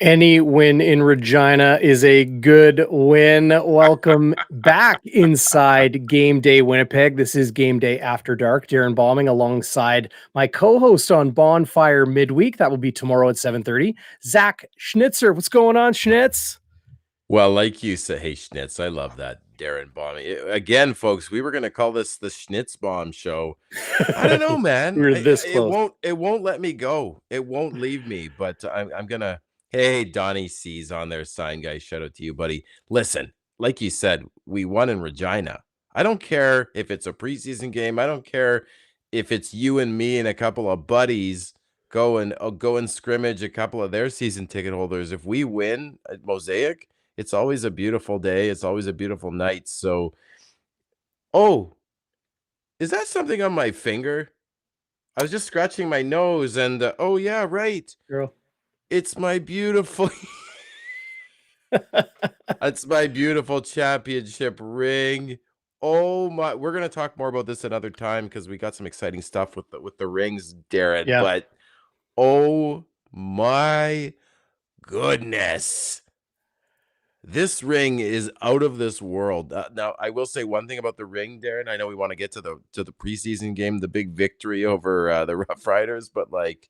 Any win in Regina is a good win. Welcome back inside Game Day Winnipeg. This is Game Day After Dark. Darrin Bauming alongside my co-host on Bonfire MidWeek. That will be tomorrow at 7:30. Zach Schnitzer. What's going on, Schnitz? Well, like you said, hey, Schnitz, I love that, Darrin Bauming. Again, folks, we were going to call this the Schnitz Bomb Show. I don't know, man. We're this close. It won't let me go. It won't leave me, but I'm going to. Hey, Donnie C's on there, sign guy. Shout out to you, buddy. Listen, like you said, we won in Regina. I don't care if it's a preseason game. I don't care if it's you and me and a couple of buddies go and scrimmage a couple of their season ticket holders. If we win at Mosaic, it's always a beautiful day. It's always a beautiful night. So, oh, is that something on my finger? I was just scratching my nose and, oh, yeah, right. Girl. It's my beautiful, it's my beautiful championship ring. Oh my, we're going to talk more about this another time because we got some exciting stuff with the rings, Darrin. Yeah. But, oh my goodness. This ring is out of this world. Now, I will say one thing about the ring, Darrin. I know we want to get to the preseason game, the big victory over the Rough Riders, but like,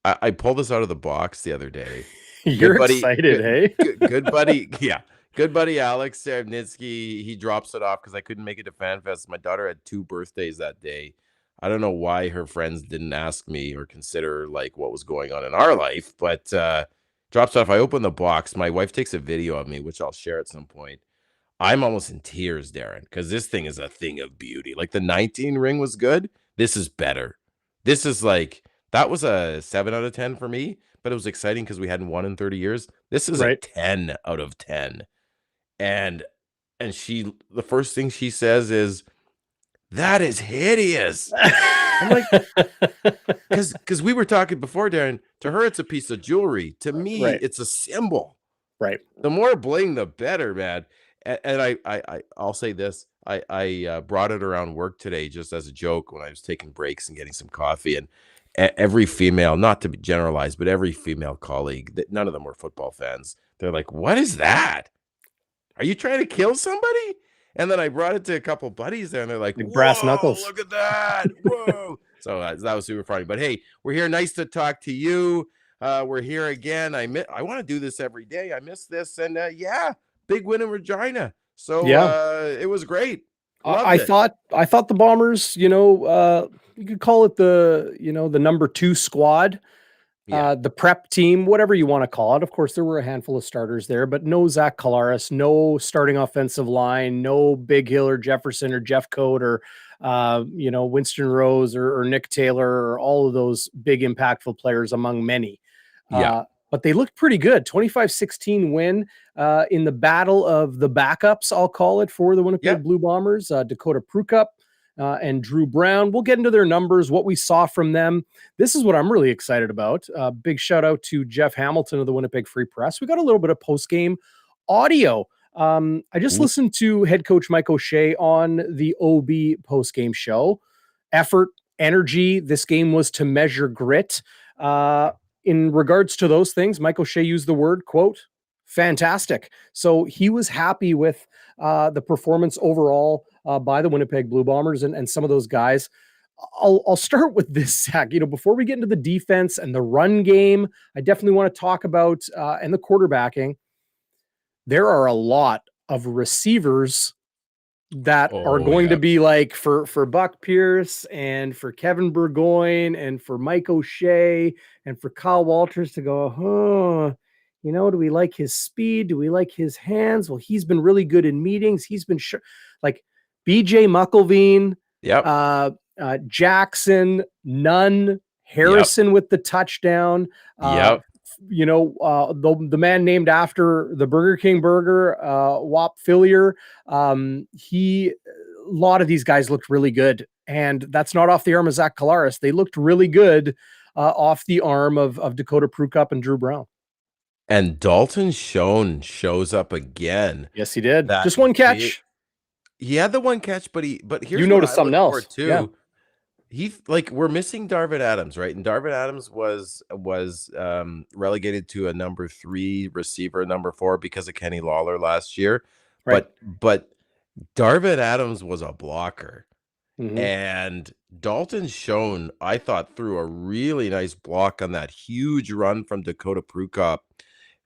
I pulled this out of the box the other day. You're excited, hey? Good buddy, yeah. Good buddy Alex Sarnitsky, he drops it off because I couldn't make it to FanFest. My daughter had 2 birthdays that day. I don't know why her friends didn't ask me or consider like what was going on in our life, but drops off. I open the box. My wife takes a video of me, which I'll share at some point. I'm almost in tears, Darrin, because this thing is a thing of beauty. Like the 19 ring was good. This is better. This is like, that was a 7 out of 10 for me, but it was exciting because we hadn't won in 30 years. This is a 10 out of 10. And the first thing she says is, that is hideous. I'm like, because we were talking before, Darrin, to her, it's a piece of jewelry. To me, it's a symbol. Right. The more bling, the better, man. And I'll say this. I brought it around work today just as a joke when I was taking breaks and getting some coffee. And every female, not to be generalized, but every female colleague, that none of them were football fans. They're like, what is that? Are you trying to kill somebody? And then I brought it to a couple buddies there, and they're like, brass knuckles. Look at that. Whoa. So that was super funny. But hey, we're here. Nice to talk to you. We're here again. I want to do this every day. I miss this. And yeah, big win in Regina. So it was great. I thought the Bombers, you could call it the number 2 squad, the prep team, whatever you want to call it. Of course, there were a handful of starters there, but no Zach Collaros, no starting offensive line, no Big Hill or Jefferson or Jeff Coate or, Winston Rose or Nick Taylor or all of those big impactful players among many. But they looked pretty good. 25-16 win in the battle of the backups, I'll call it, for the Winnipeg Blue Bombers. Dakota Prukup and Drew Brown. We'll get into their numbers, what we saw from them. This is what I'm really excited about. Big shout out to Jeff Hamilton of the Winnipeg Free Press. We got a little bit of post-game audio. I just listened to head coach Mike O'Shea on the OB post-game show. Effort, energy. This game was to measure grit. In regards to those things, Mike O'Shea used the word, quote, fantastic. So he was happy with the performance overall by the Winnipeg Blue Bombers and some of those guys. I'll start with this, Zach. Before we get into the defense and the run game, I definitely want to talk about and the quarterbacking. There are a lot of receivers that are going to be like for Buck Pierce and for Kevin Burgoyne and for Mike O'Shea and for Kyle Walters to go, do we like his speed? Do we like his hands? Well, he's been really good in meetings. He's been like BJ Muckelveen, Jackson, Nunn, Harrison with the touchdown. The man named after the Burger King burger, Whop Fillier. A lot of these guys looked really good, and that's not off the arm of Zach Collaros. They looked really good off the arm of Dakota Prukup and Drew Brown. And Dalton Schoen shows up again. Yes, he did. Just one catch. He had the one catch, but here's you noticed something else too. Yeah. we're missing Darvin Adams, right? And Darvin Adams was relegated to a number 3 receiver, number 4 because of Kenny Lawler last year. Right. But Darvin Adams was a blocker. Mm-hmm. And Dalton Schoen, I thought, threw a really nice block on that huge run from Dakota Prukop,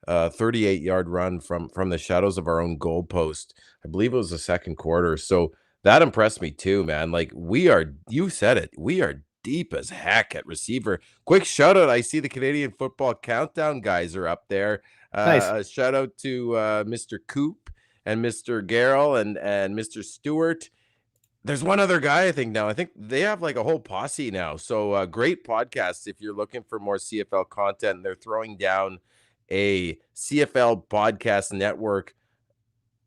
38-yard run from the shadows of our own goalpost. I believe it was the second quarter. So that impressed me too, man. Like you said it, we are deep as heck at receiver. Quick shout out. I see the Canadian Football Countdown guys are up there. Nice. A shout out to Mr. Coop and Mr. Garrell and Mr. Stewart. There's one other guy I think now. I think they have like a whole posse now. So great podcast if you're looking for more CFL content. They're throwing down a CFL podcast network.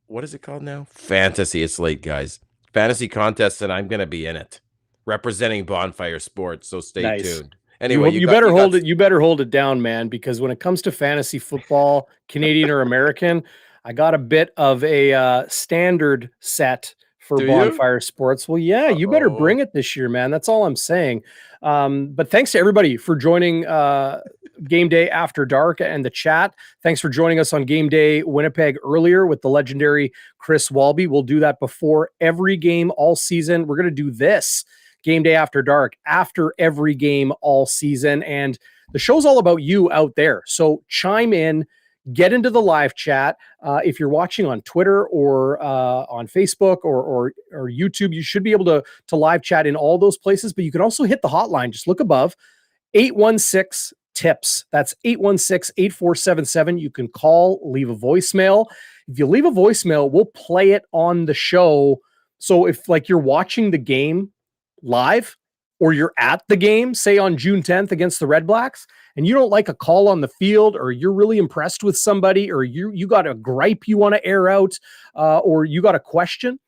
What is it called now? Fantasy. It's late, guys. Fantasy contest, and I'm going to be in it, representing Bonfire Sports. So stay tuned. Anyway, you better hold it. You better hold it down, man, because when it comes to fantasy football, Canadian or American, I got a bit of a standard set for Bonfire Sports. Well, yeah, you better bring it this year, man. That's all I'm saying. But thanks to everybody for joining Game Day After Dark and the chat. Thanks for joining us on GameDay Winnipeg earlier with the legendary Chris Walby. We'll do that before every game all season. We're going to do this Game Day After Dark after every game all season. And the show's all about you out there. So chime in. Get into the live chat. If you're watching on Twitter or on Facebook or YouTube, you should be able to live chat in all those places. But you can also hit the hotline. Just look above, 816-TIPS. That's 816-8477. You can call, leave a voicemail. If you leave a voicemail, we'll play it on the show. So if like you're watching the game live or you're at the game, say on June 10th against the Red Blacks, and you don't like a call on the field, or you're really impressed with somebody, or you got a gripe you want to air out, or you got a question,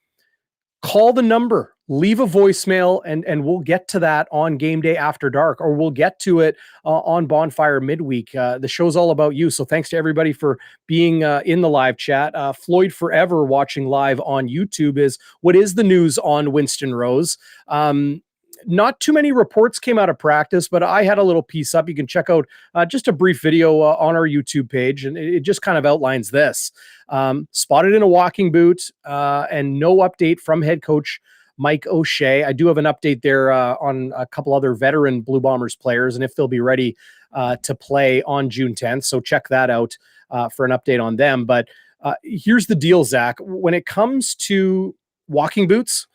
call the number, leave a voicemail, and we'll get to that on Game Day After Dark, or we'll get to it on Bonfire midweek. The show's all about you. So thanks to everybody for being in the live chat. Floyd Forever watching live on YouTube is what is the news on Winston Rose. Not too many reports came out of practice, but I had a little piece up. You can check out just a brief video on our YouTube page, and it just kind of outlines this. Spotted in a walking boot, and no update from head coach Mike O'Shea. I do have an update there on a couple other veteran Blue Bombers players, and if they'll be ready to play on June 10th. So check that out for an update on them. But here's the deal, Zach. When it comes to walking boots,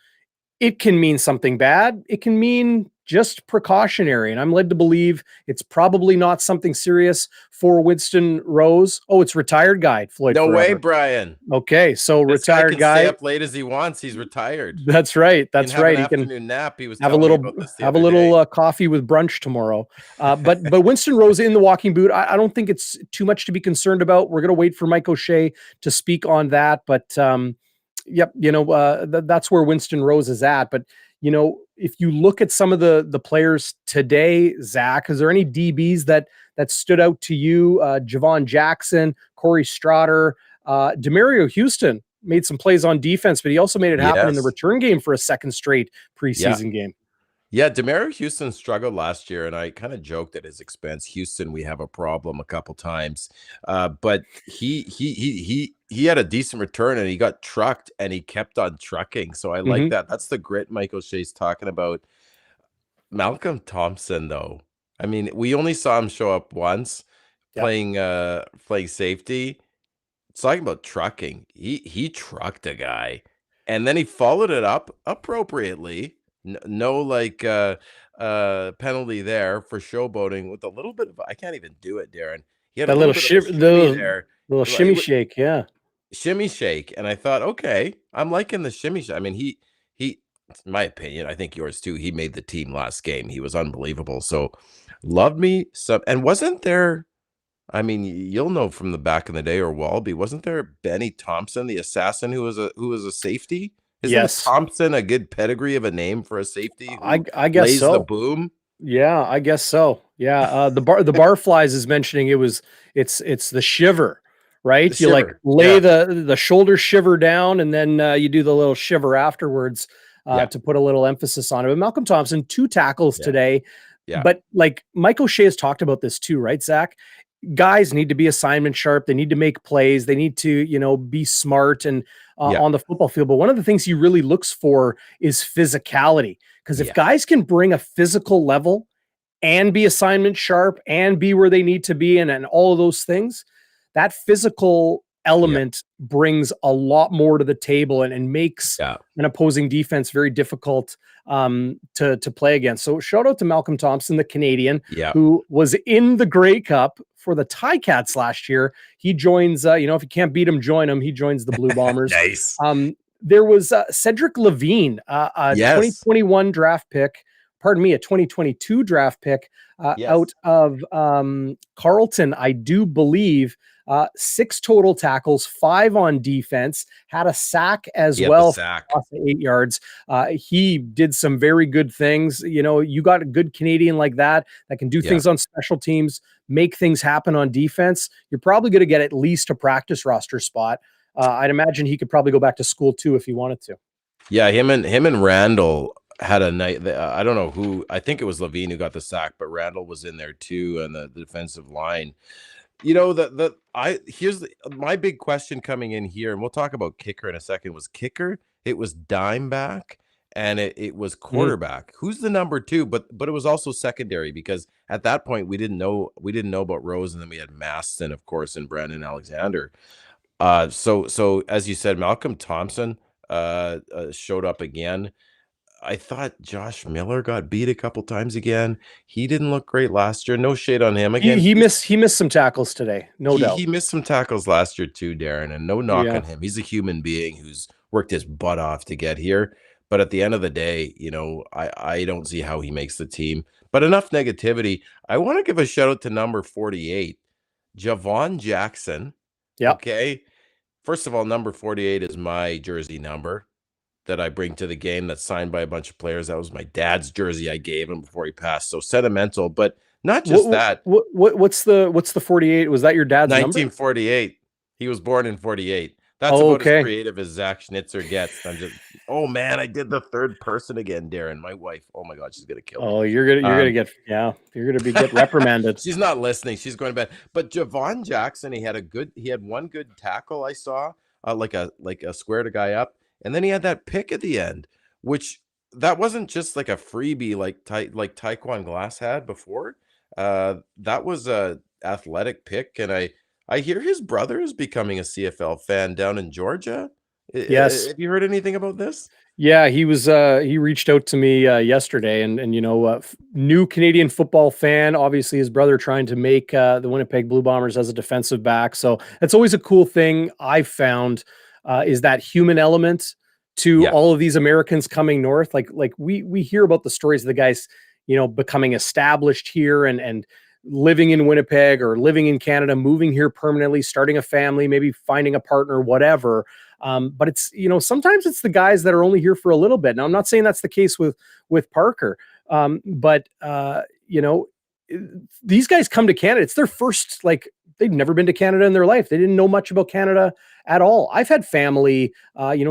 it can mean something bad. It can mean just precautionary. And I'm led to believe it's probably not something serious for Winston Rose. Oh, it's retired guy, Floyd. No way, Brian. Okay. So this retired guy. Stay up late as he wants. He's retired. That's right. That's right. He can nap. He was have a little coffee with brunch tomorrow. But Winston Rose in the walking boot, I don't think it's too much to be concerned about. We're going to wait for Mike O'Shea to speak on that. But, yep, that's where Winston Rose is at. But, if you look at some of the players today, Zach, is there any DBs that stood out to you? Javon Jackson, Corey Strotter, Demario Houston made some plays on defense, but he also made it happen in the return game for a second straight preseason game. Yeah, Demario Houston struggled last year, and I kind of joked at his expense. Houston, we have a problem a couple times, but he had a decent return, and he got trucked, and he kept on trucking. So I like that. That's the grit Mike O'Shea's talking about. Malcolm Thompson, though, I mean, we only saw him show up once playing safety. It's talking about trucking. He trucked a guy, and then he followed it up appropriately. No penalty there for showboating with a little bit of, I can't even do it, Darren. He had a little shimmy shake, shimmy shake, and I thought, okay, I'm liking the shimmy shake. I mean, he, in my opinion, I think yours too. He made the team last game. He was unbelievable. So, loved me some. And wasn't there? I mean, you'll know from the back in the day, or Walby, wasn't there Benny Thompson, the assassin, who was a safety? Isn't Thompson a good pedigree of a name for a safety? I guess so. The boom. Yeah, I guess so. Yeah. The Barflies is mentioning it's the shiver, right? You like lay the shoulder shiver down, and then you do the little shiver afterwards. to put a little emphasis on it. But Malcolm Thompson, 2 tackles today. Yeah. But like Mike O'Shea has talked about this too, right, Zach? Guys need to be assignment sharp. They need to make plays. They need to, be smart and on the football field. But one of the things he really looks for is physicality. Because if guys can bring a physical level and be assignment sharp and be where they need to be and all of those things, that physical element brings a lot more to the table and makes an opposing defense very difficult to play against. So shout out to Malcolm Thompson, the Canadian, who was in the Grey Cup for the Ticats last year. He joins, if you can't beat him, join him. He joins the Blue Bombers. Nice. There was Cedric Levine, a 2021 draft pick, a 2022 draft pick out of Carleton, I do believe. 6 total tackles, 5 on defense, had a sack as well. Off the 8 yards. He did some very good things. You got a good Canadian like that can do things on special teams, make things happen on defense. You're probably going to get at least a practice roster spot. I'd imagine he could probably go back to school too if he wanted to. Yeah, him and Randall had a night. I don't know who. I think it was Levine who got the sack, but Randall was in there too, and the defensive line. Here's my big question coming in here, and we'll talk about kicker in a second. Was kicker? It was dime back, and it was quarterback. Who's the number 2? But it was also secondary, because at that point we didn't know about Rose, and then we had Maston, of course, and Brandon Alexander. So as you said, Malcolm Thompson showed up again. I thought Josh Miller got beat a couple times again. He didn't look great last year. No shade on him. Again, he missed some tackles today. No doubt. He missed some tackles last year too, Darrin, and no knock on him. He's a human being who's worked his butt off to get here. But at the end of the day, I don't see how he makes the team. But enough negativity. I want to give a shout out to number 48, Javon Jackson. Yeah. Okay. First of all, number 48 is my jersey number that I bring to the game, that's signed by a bunch of players. That was my dad's jersey I gave him before he passed. So sentimental, but not just that. What's the 48? Was that your dad's 1948. Number? He was born in 48. That's about as creative as Zach Schnitzer gets. I'm just, oh man, I did the third person again, Darrin. My wife, oh my God, she's gonna kill me. Oh, you're gonna get reprimanded. She's not listening. She's going to bed. But Javon Jackson, he had one good tackle I saw, like a squared a guy up. And then he had that pick at the end, which that wasn't just like a freebie like Taekwon Glass had before. That was a athletic pick, and I hear his brother is becoming a CFL fan down in Georgia. Yes. Have you heard anything about this? Yeah, he reached out to me yesterday, and new Canadian football fan. Obviously, his brother trying to make the Winnipeg Blue Bombers as a defensive back. So that's always a cool thing I've found. Is that human element to all of these Americans coming north. Like we hear about the stories of the guys, becoming established here and living in Winnipeg or living in Canada, moving here permanently, starting a family, maybe finding a partner, whatever. But it's, sometimes it's the guys that are only here for a little bit. Now, I'm not saying that's the case with Parker. But these guys come to Canada. It's their first, they've never been to Canada in their life. They didn't know much about Canada at all. I've had family,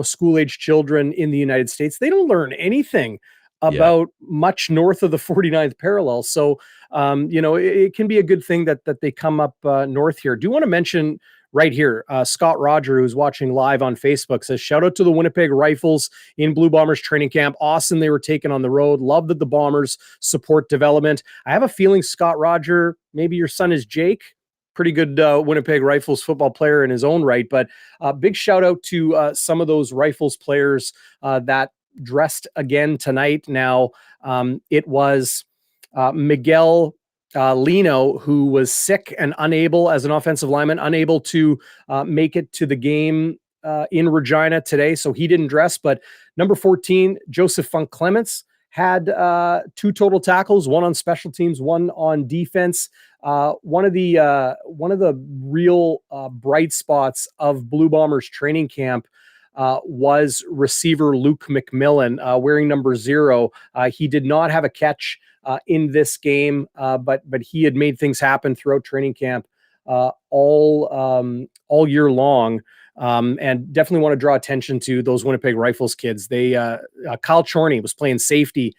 school-age children in the United States. They don't learn anything about much north of the 49th parallel. So, it can be a good thing that they come up north here. Do you want to mention right here, Scott Roger, who's watching live on Facebook, says, shout out to the Winnipeg Rifles in Blue Bombers training camp. Awesome. They were taken on the road. Love that the Bombers support development. I have a feeling, Scott Roger, maybe your son is Jake. Pretty good Winnipeg Rifles football player in his own right. But big shout out to some of those Rifles players that dressed again tonight. Now, it was Miguel Lino, who was sick and unable as an offensive lineman, unable to make it to the game in Regina today. So he didn't dress. But number 14, Joseph Funk Clements, had 2 total tackles, 1 on special teams, 1 on defense. One of the real bright spots of Blue Bombers training camp was receiver Luke McMillan, wearing number 0. He did not have a catch in this game, but he had made things happen throughout training camp all year long. And definitely want to draw attention to those Winnipeg Rifles kids. They Kyle Chorney was playing safety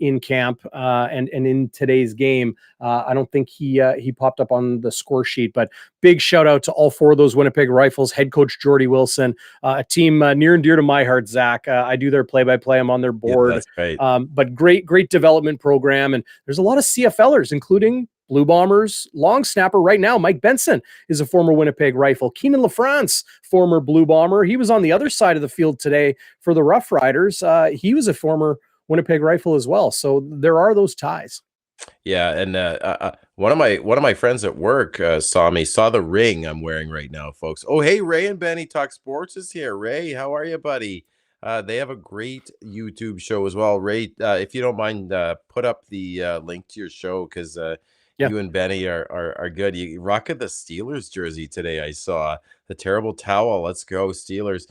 in camp, and in today's game. I don't think he popped up on the score sheet, but big shout out to all four of those Winnipeg Rifles. Head coach Jordy Wilson, a team near and dear to my heart, Zach. I do their play-by-play. I'm on their board. Yeah, that's great. But great development program, and there's a lot of CFLers, including Blue Bombers long snapper right now. Mike Benson is a former Winnipeg Rifle. Keenan LaFrance, former Blue Bomber. He was on the other side of the field today for the Rough Riders. He was a former Winnipeg Rifle as well. So there are those ties. Yeah, and one of my friends at work saw the ring I'm wearing right now, folks. Oh, hey, Ray and Benny Talk Sports is here. Ray, how are you, buddy? They have a great YouTube show as well. Ray, if you don't mind, put up the link to your show, because you and Benny are good. You rocking the Steelers jersey today. I saw the terrible towel. Let's go Steelers.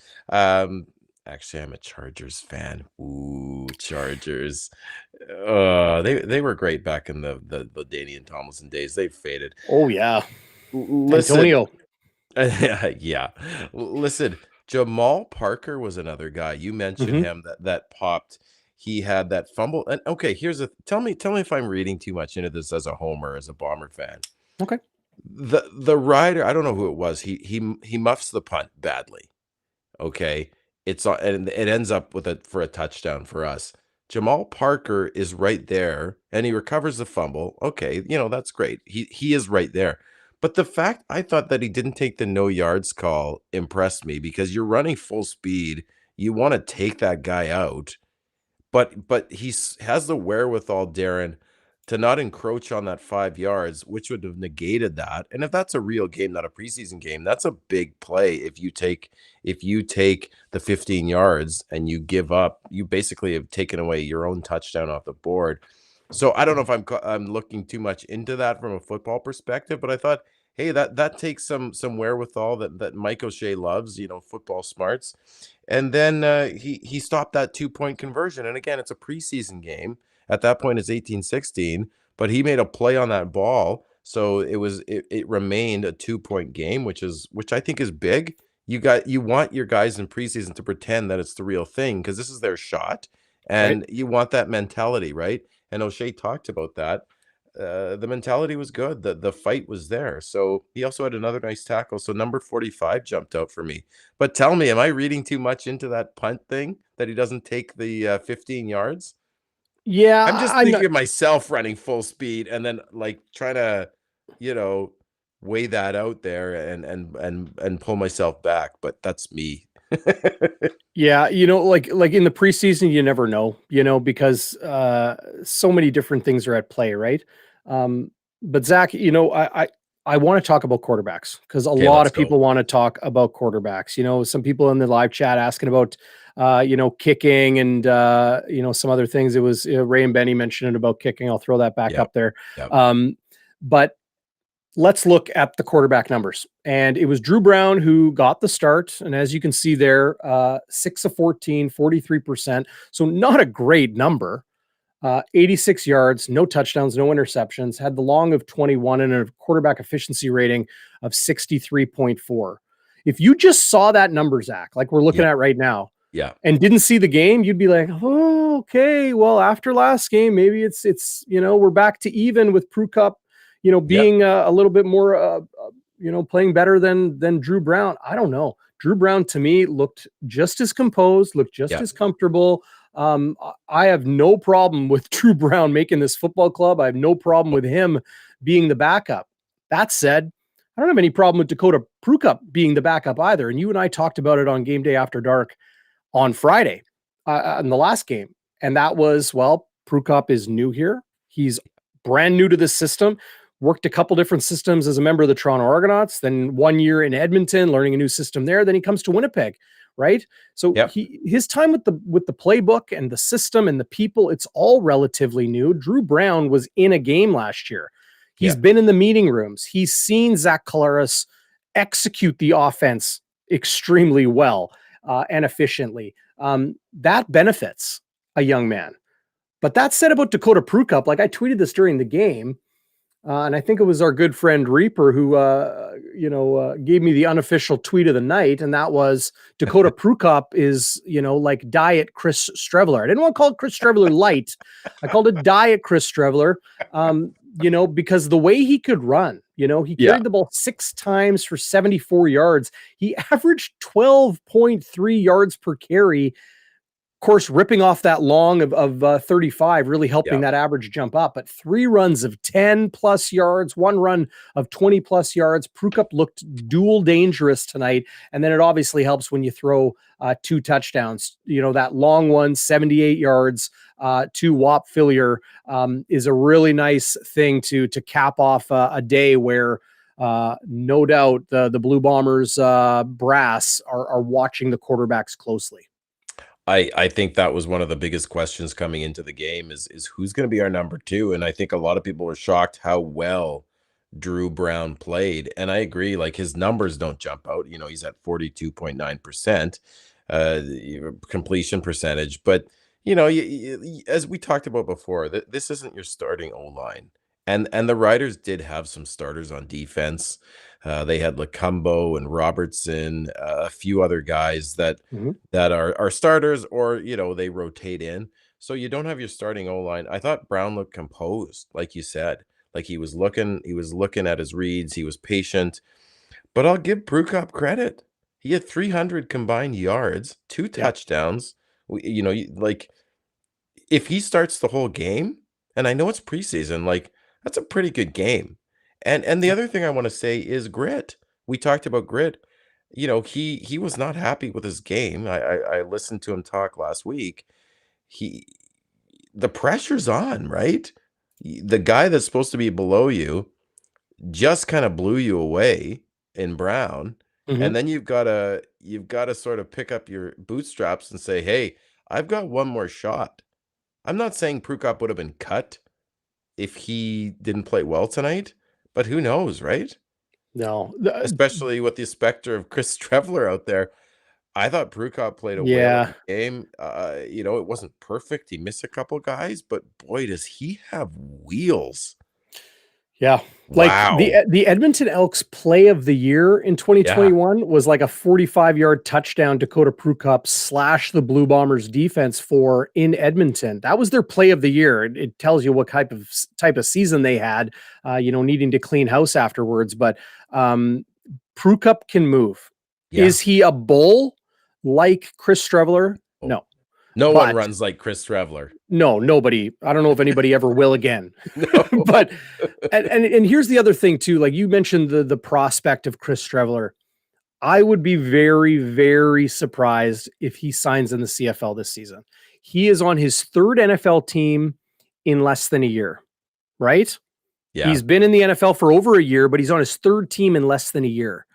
Actually, I'm a Chargers fan. Ooh, Chargers. They were great back in the Danian Tomlinson days. They faded. Oh yeah. Listen, Antonio. yeah. Listen, Jamal Parker was another guy. You mentioned him that popped. He had that fumble. And okay, tell me if I'm reading too much into this as a homer, as a Bomber fan. Okay. The rider, I don't know who it was. He muffs the punt badly. Okay. And it ends up for a touchdown for us. Jamal Parker is right there and he recovers the fumble. Okay, that's great. He is right there. But the fact I thought that he didn't take the no yards call impressed me, because you're running full speed. You want to take that guy out. But he has the wherewithal, Darrin, to not encroach on that 5 yards, which would have negated that. And if that's a real game, not a preseason game, that's a big play. If you take the 15 yards and you give up, you basically have taken away your own touchdown off the board. So I don't know if I'm looking too much into that from a football perspective, but I thought, hey, that takes some wherewithal that Mike O'Shea loves, football smarts. And then he stopped that 2-point conversion. And again, it's a preseason game. At that point, it's 18-16, but he made a play on that ball. So it remained a 2-point game, which I think is big. You want your guys in preseason to pretend that it's the real thing, because this is their shot, and you want that mentality, right? And O'Shea talked about that. The mentality was good. The fight was there. So he also had another nice tackle. So number 45 jumped out for me. But tell me, am I reading too much into that punt thing, that he doesn't take the 15 yards? Yeah, I'm just thinking of myself running full speed and then like trying to, weigh that out there and pull myself back. But that's me. Yeah, like in the preseason, you never know, because so many different things are at play, right? But Zach, I want to talk about quarterbacks, because a lot of people want to talk about quarterbacks. Some people in the live chat asking about kicking and some other things. It was Ray and Benny mentioned it about kicking. I'll throw that back up there. Yep. But let's look at the quarterback numbers. And it was Drew Brown who got the start. And as you can see there, 6 of 14, 43%. So not a great number. 86 yards, no touchdowns, no interceptions, had the long of 21 and a quarterback efficiency rating of 63.4. If you just saw that number, Zach, like we're looking at right now, and didn't see the game, you'd be like, oh, okay, well, after last game, maybe it's we're back to even with Pregame, being a little bit more, playing better than Drew Brown. I don't know. Drew Brown to me looked just as composed, looked just as comfortable. I have no problem with Drew Brown making this football club. I have no problem with him being the backup. That said, I don't have any problem with Dakota Pregame being the backup either. And you and I talked about it on GameDay After Dark on Friday in the last game. And that was, well, Pregame is new here. He's brand new to this system. Worked a couple different systems as a member of the Toronto Argonauts, then 1 year in Edmonton, learning a new system there. Then he comes to Winnipeg, right? So his time with the playbook and the system and the people, it's all relatively new. Drew Brown was in a game last year. He's been in the meeting rooms. He's seen Zach Collaros execute the offense extremely well and efficiently. That benefits a young man. But that said about Dakota Pregame, like I tweeted this during the game, And I think it was our good friend Reaper who, gave me the unofficial tweet of the night. And that was Dakota Prukop is, like diet Chris Streveler. I didn't want to call it Chris Streveler light. I called it diet Chris Streveler, because the way he could run, he carried the ball 6 times for 74 yards. He averaged 12.3 yards per carry. Of course, ripping off that long of 35, really helping that average jump up. But 3 runs of 10 plus yards, 1 run of 20 plus yards. Prukop looked dual dangerous tonight. And then it obviously helps when you throw 2 touchdowns. That long one, 78 yards to Whop Fillier is a really nice thing to cap off a day where no doubt the Blue Bombers brass are watching the quarterbacks closely. I think that was one of the biggest questions coming into the game is who's going to be our number 2. And I think a lot of people were shocked how well Drew Brown played. And I agree, like his numbers don't jump out. He's at 42.9% completion percentage. But, as we talked about before, this isn't your starting O-line. And the Riders did have some starters on defense. They had Lacumbo and Robertson, a few other guys that are starters, or they rotate in. So you don't have your starting O-line. I thought Brown looked composed, like you said. Like he was looking at his reads. He was patient. But I'll give Prukop credit. He had 300 combined yards, 2 touchdowns. If he starts the whole game, and I know it's preseason, that's a pretty good game. And the other thing I want to say is grit. We talked about grit. He was not happy with his game. I listened to him talk last week. The pressure's on, right? The guy that's supposed to be below you just kind of blew you away in Brown. And then you've got to sort of pick up your bootstraps and say, hey, I've got one more shot. I'm not saying Prukop would have been cut if he didn't play well tonight, but who knows, right? No. Especially with the specter of Chris Streveler out there. I thought Prukop played a whale game. It wasn't perfect. He missed a couple guys, but boy, does he have wheels. Yeah. Wow. The Edmonton Elks play of the year in 2021 was like a 45-yard touchdown Dakota Prukop / the Blue Bombers defense in Edmonton. That was their play of the year. It tells you what type of season they had, needing to clean house afterwards. But Prukop can move. Yeah. Is he a bull like Chris Streveler? No. No one runs like Chris Streveler. No, nobody. I don't know if anybody ever will again. But and here's the other thing too. Like you mentioned the prospect of Chris Streveler. I would be very, very surprised if he signs in the CFL this season. He is on his 3rd NFL team in less than a year, right? Yeah. He's been in the NFL for over a year, but he's on his 3rd team in less than a year.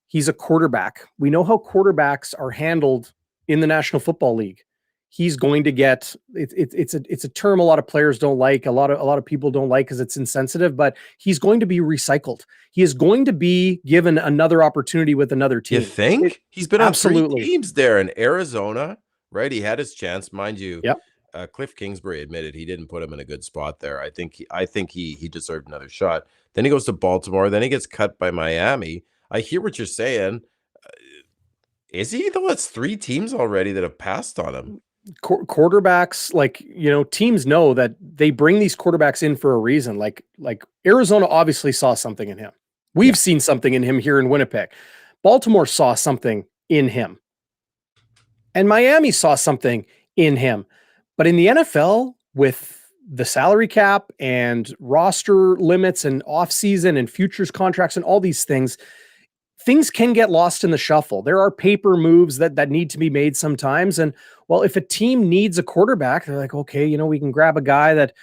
He's a quarterback. We know how quarterbacks are handled in the National Football League. He's going to get it's a term a lot of players don't like, a lot of people don't like because it's insensitive, but he's going to be recycled. He is going to be given another opportunity with another team. You think? He's been on 3 teams there in Arizona, right? He had his chance, mind you. Yep. Cliff Kingsbury admitted he didn't put him in a good spot there. I think he deserved another shot. Then he goes to Baltimore. Then he gets cut by Miami. I hear what you're saying. Is he though? It's 3 teams already that have passed on him. Quarterbacks, teams know that they bring these quarterbacks in for a reason. Like Arizona obviously saw something in him. We've seen something in him here in Winnipeg. Baltimore saw something in him. And Miami saw something in him. But in the NFL, with the salary cap and roster limits and offseason and futures contracts and all these things can get lost in the shuffle. There are paper moves that need to be made sometimes. And well, if a team needs a quarterback, they're like, okay, we can grab a guy that,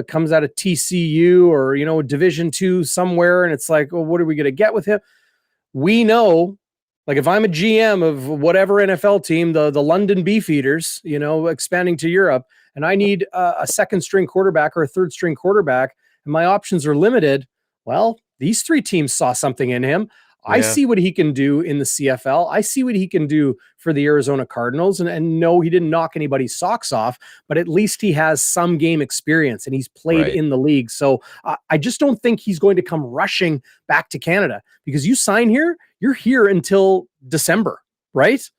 comes out of TCU or, Division II somewhere. And it's like, well, what are we going to get with him? We know, like if I'm a GM of whatever NFL team, the London Beefeaters, expanding to Europe, and I need a 2nd string quarterback or a 3rd string quarterback, and my options are limited. Well, these 3 teams saw something in him. I Yeah. see what he can do in the CFL. I see what he can do for the Arizona Cardinals. And no, he didn't knock anybody's socks off, but at least he has some game experience and he's played Right. in the league. So I just don't think he's going to come rushing back to Canada, because you sign here, you're here until December, right?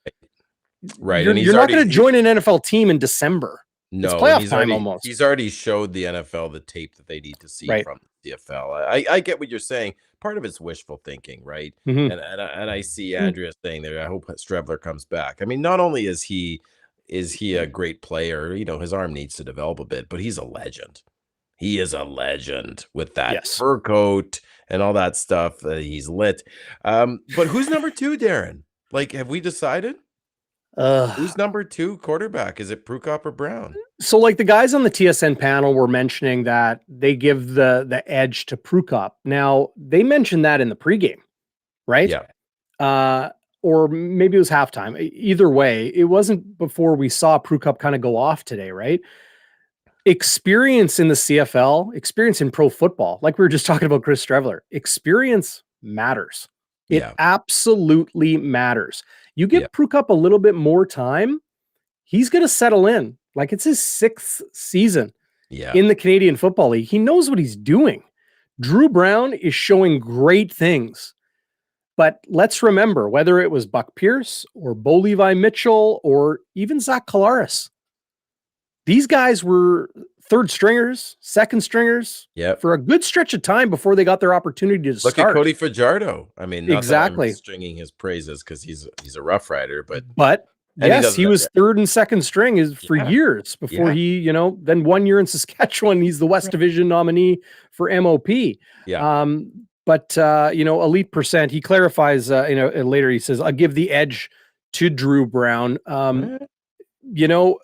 Right. You're not going to join an NFL team in December. No, it's playoff time almost. He's already showed the NFL the tape that they need to see from the CFL. I get what you're saying. Part of it's wishful thinking, right? Mm-hmm. And I see Andrea saying there, I hope Streveler comes back. I mean, not only is he a great player, you know, his arm needs to develop a bit, but he's a legend. He is a legend with that fur coat and all that stuff. He's lit. But who's number 2, Darrin? Like, have we decided? Who's number 2 quarterback? Is it Prukop or Brown? So like the guys on the TSN panel were mentioning that they give the edge to Prukop. Now they mentioned that in the pregame, right? Yeah. Or maybe it was halftime. Either way, it wasn't before we saw Prukop kind of go off today, right? Experience in the CFL, experience in pro football, like we were just talking about Chris Streveler, experience matters. It absolutely matters. You give Prukop a little bit more time, he's going to settle in. Like it's his 6th season in the Canadian Football League. He knows what he's doing. Drew Brown is showing great things. But let's remember, whether it was Buck Pierce or Bo Levi Mitchell or even Zach Collaros, these guys were 3rd stringers, 2nd stringers for a good stretch of time before they got their opportunity to start. Look at Cody Fajardo. I mean, not exactly that I'm stringing his praises because he's a Rough Rider, but yes, he was 3rd and 2nd string for years before he, you know, then 1 year in Saskatchewan, he's the West Division nominee for MOP. But you know, Elite Percent, he clarifies, you know, later he says, I'll give the edge to Drew Brown. You know,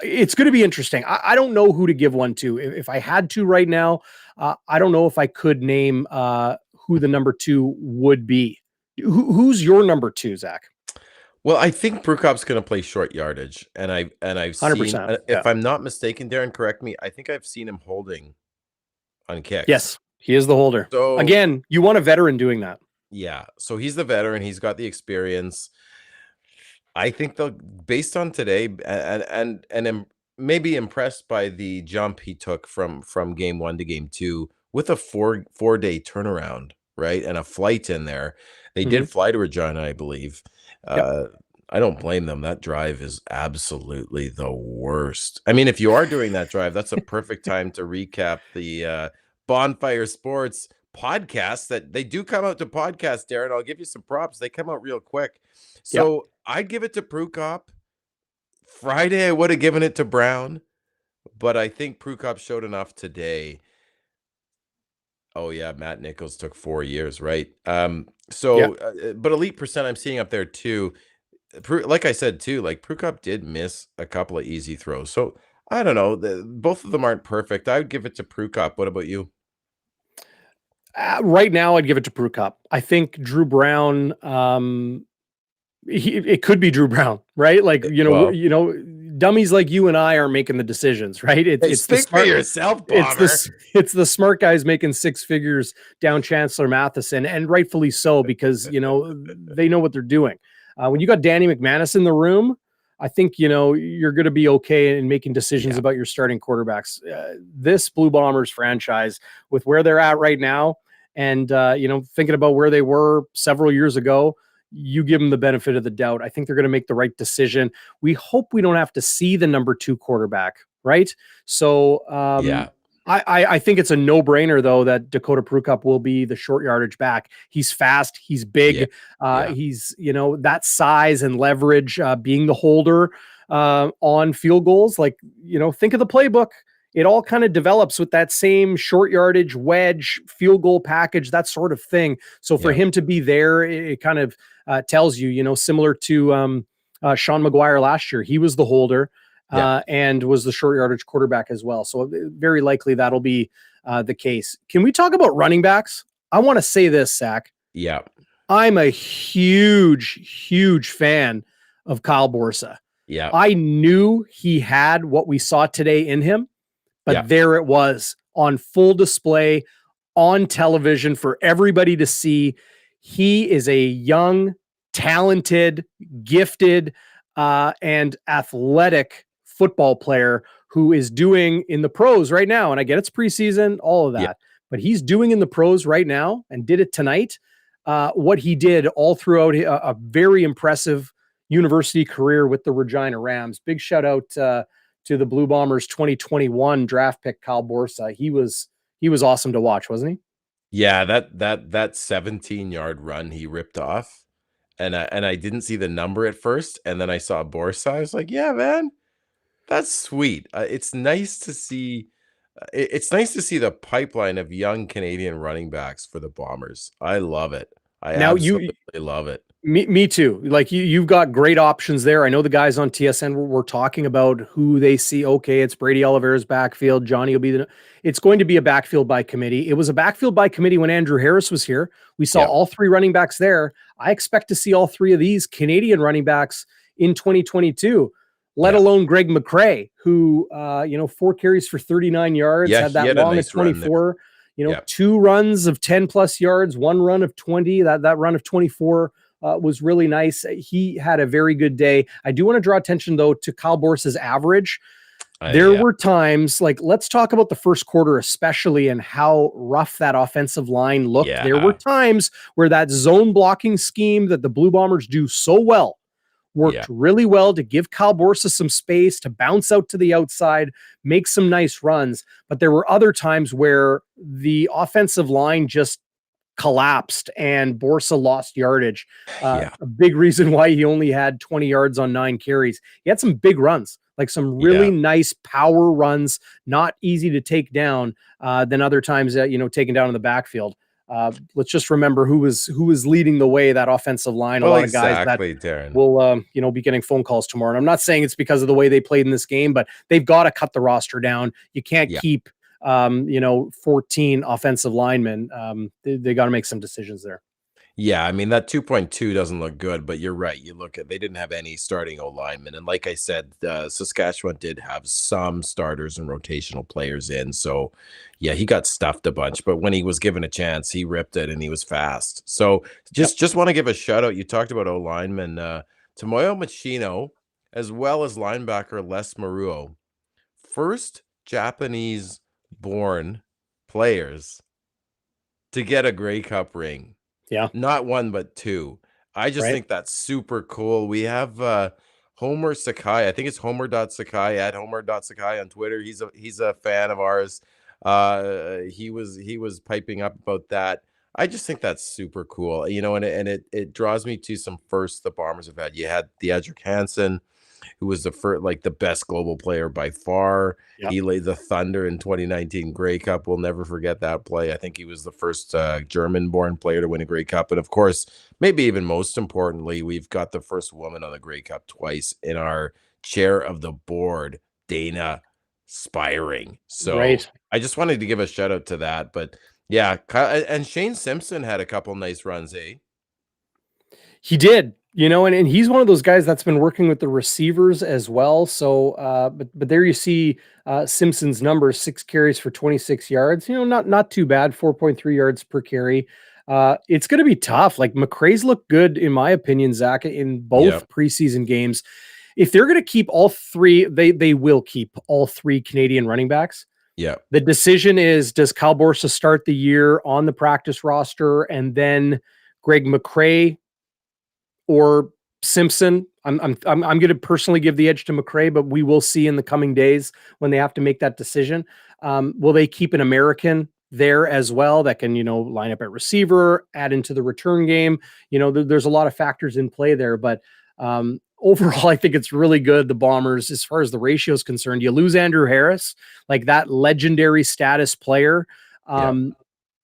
it's going to be interesting. I don't know who to give one to. If I had to right now, I don't know if I could name who the number 2 would be. Who's your number 2, Zach? Well, I think Prukop's going to play short yardage, and I've 100%, seen, if I'm not mistaken, Darrin, correct me, I think I've seen him holding on kicks. Yes, he is the holder. So again, you want a veteran doing that. Yeah, so he's the veteran. He's got the experience. I think they'll, based on today, and maybe impressed by the jump he took from game 1 to game 2 with a four-day turnaround, right, and a flight in there. They did fly to Regina, I believe. I don't blame them. That drive is absolutely the worst. I mean, if you are doing that drive, that's a perfect time to recap the Bonfire Sports podcast. That they do come out to podcast, Darrin. I'll give you some props. They come out real quick. So I'd give it to Prukop. Friday, I would have given it to Brown, but I think Prukop showed enough today. Oh yeah, Matt Nichols took 4 years, right? But Elite Percent I'm seeing up there too. Like I said too, like Prukop did miss a couple of easy throws. So I don't know. Both of them aren't perfect. I would give it to Prukop. What about you? Right now, I'd give it to Prukop. I think Drew Brown. It could be Drew Brown, right? Like you know, dummies like you and I are making the decisions, right? It's think for yourself, Bomber. It's the smart guys making 6 figures down Chancellor Matheson, and rightfully so, because you know they know what they're doing. When you got Danny McManus in the room, I think you know you're going to be okay in making decisions about your starting quarterbacks. This Blue Bombers franchise, with where they're at right now, and you know, thinking about where they were several years ago, you give them the benefit of the doubt. I think they're going to make the right decision. We hope we don't have to see the number 2 quarterback, right? So I think it's a no-brainer though that Dakota Prukop will be the short yardage back. He's fast, he's big, he's, you know, that size and leverage, being the holder on field goals. Like, you know, think of the playbook. It all kind of develops with that same short yardage, wedge, field goal package, that sort of thing. So for him to be there, it kind of tells you, you know, similar to Sean McGuire last year, he was the holder and was the short yardage quarterback as well. So very likely that'll be the case. Can we talk about running backs? I want to say this, Zach. Yeah. I'm a huge fan of Kyle Borsa. Yeah. I knew he had what we saw today in him. But there it was on full display on television for everybody to see. He is a young, talented, gifted, and athletic football player who is doing in the pros right now. And I get it's preseason, all of that, Yeah. but he's doing in the pros right now and did it tonight. What he did all throughout a very impressive university career with the Regina Rams. Big shout out to the Blue Bombers 2021 draft pick, Kyle Borsa. He was awesome to watch, wasn't he? Yeah, that 17-yard run he ripped off, and I didn't see the number at first, and then I saw Borsa. I was like, "Yeah, man, that's sweet." It's nice to see. It's nice to see the pipeline of young Canadian running backs for the Bombers. I love it. I Now absolutely love it. Me too. Like you've got great options there. I know the guys on TSN were talking about who they see. Okay, it's Brady Oliveira's backfield. Johnny will be it's going to be a backfield by committee. It was a backfield by committee when Andrew Harris was here. We saw all three running backs there. I expect to see all three of these Canadian running backs in 2022, let alone Greg McCrae, who 4 carries for 39 yards, had that long of 24. 2 runs of 10 plus yards, 1 run of 20. That run of 24 was really nice. He had a very good day. I do want to draw attention, though, to Kyle Borsa's average. There were times, like, let's talk about the first quarter especially and how rough that offensive line looked. Yeah. There were times where that zone blocking scheme that the Blue Bombers do so well worked really well to give Kyle Borsa some space to bounce out to the outside, make some nice runs. But there were other times where the offensive line just collapsed and Borsa lost yardage. A big reason why he only had 20 yards on 9 carries. He had some big runs, like some really nice power runs, not easy to take down than other times, taken down in the backfield. Let's just remember who was leading the way, that offensive line. Well, a lot of guys that Darrin. will be getting phone calls tomorrow. And I'm not saying it's because of the way they played in this game, but they've got to cut the roster down. You can't keep 14 offensive linemen. They got to make some decisions there. Yeah, I mean, that 2.2 doesn't look good, but you're right. You look at, they didn't have any starting O-linemen. And like I said, Saskatchewan did have some starters and rotational players in. So, yeah, he got stuffed a bunch. But when he was given a chance, he ripped it and he was fast. So just want to give a shout out. You talked about O-linemen. Tomoyo Machino, as well as linebacker Les Maruo, first Japanese-born players to get a Grey Cup ring. Yeah. Not 1, but 2. I just think that's super cool. We have Homer Sakai. I think it's Homer.Sakai at Homer.Sakai on Twitter. He's a fan of ours. He was piping up about that. I just think that's super cool. And it draws me to some firsts the Bombers have had. You had Theodric Hansen, who was the best global player by far. Yep. He laid the Thunder in 2019 Grey Cup. We'll never forget that play. I think he was the first German-born player to win a Grey Cup. And of course, maybe even most importantly, we've got the first woman on the Grey Cup twice in our chair of the board, Dana Spiring. So I just wanted to give a shout out to that. But yeah, and Shane Simpson had a couple nice runs, eh? He did. And he's one of those guys that's been working with the receivers as well. So, but there you see Simpson's numbers: 6 carries for 26 yards. Not too bad. 4.3 yards per carry. It's going to be tough. Like, McCrae's looked good, in my opinion, Zach, in both preseason games. If they're going to keep all 3, they will keep all 3 Canadian running backs. Yeah. The decision is, does Kyle Borsa start the year on the practice roster, and then Greg McCrae or Simpson? I'm going to personally give the edge to McCrae, but we will see in the coming days when they have to make that decision. Will they keep an American there as well that can, line up at receiver, add into the return game? There's a lot of factors in play there, but overall, I think it's really good. The Bombers, as far as the ratio is concerned, you lose Andrew Harris, like that legendary status player.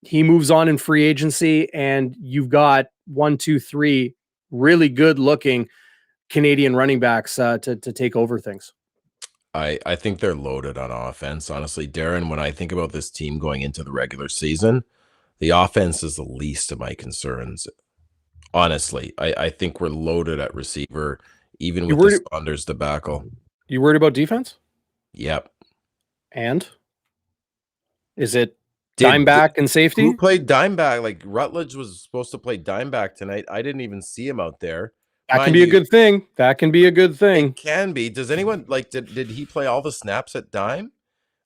He moves on in free agency, and you've got 1, 2, 3 really good looking Canadian running backs to take over things. I think they're loaded on offense. Honestly, Darrin, when I think about this team going into the regular season, the offense is the least of my concerns. Honestly, I think we're loaded at receiver, even with the Saunders debacle. You worried about defense? Yep. And is it Dime back and safety? Who played dime back? Like Rutledge was supposed to play dime back tonight. I didn't even see him out there. That can be a good thing. That can be a good thing. It can be. Does anyone like did he play all the snaps at dime?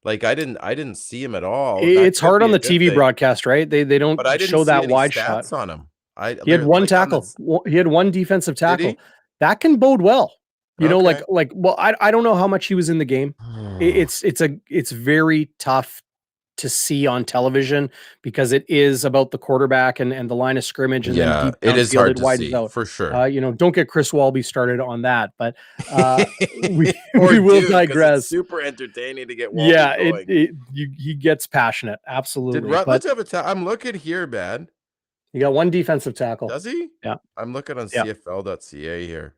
Like I didn't see him at all. It's hard on the TV broadcast, right? They don't show that wide shot on him. He had one tackle. He had one defensive tackle. That can bode well. You know, well, I don't know how much he was in the game. It's very tough to see on television because it is about the quarterback and the line of scrimmage. And then deep it is hard to see out. For sure. You know, don't get Chris Walby started on that, but we will digress. It's super entertaining to get Walby going. He gets passionate. Absolutely. Did Rutledge have a tackle? I'm looking here, man. He got one defensive tackle. Does he? Yeah. I'm looking on CFL.ca here.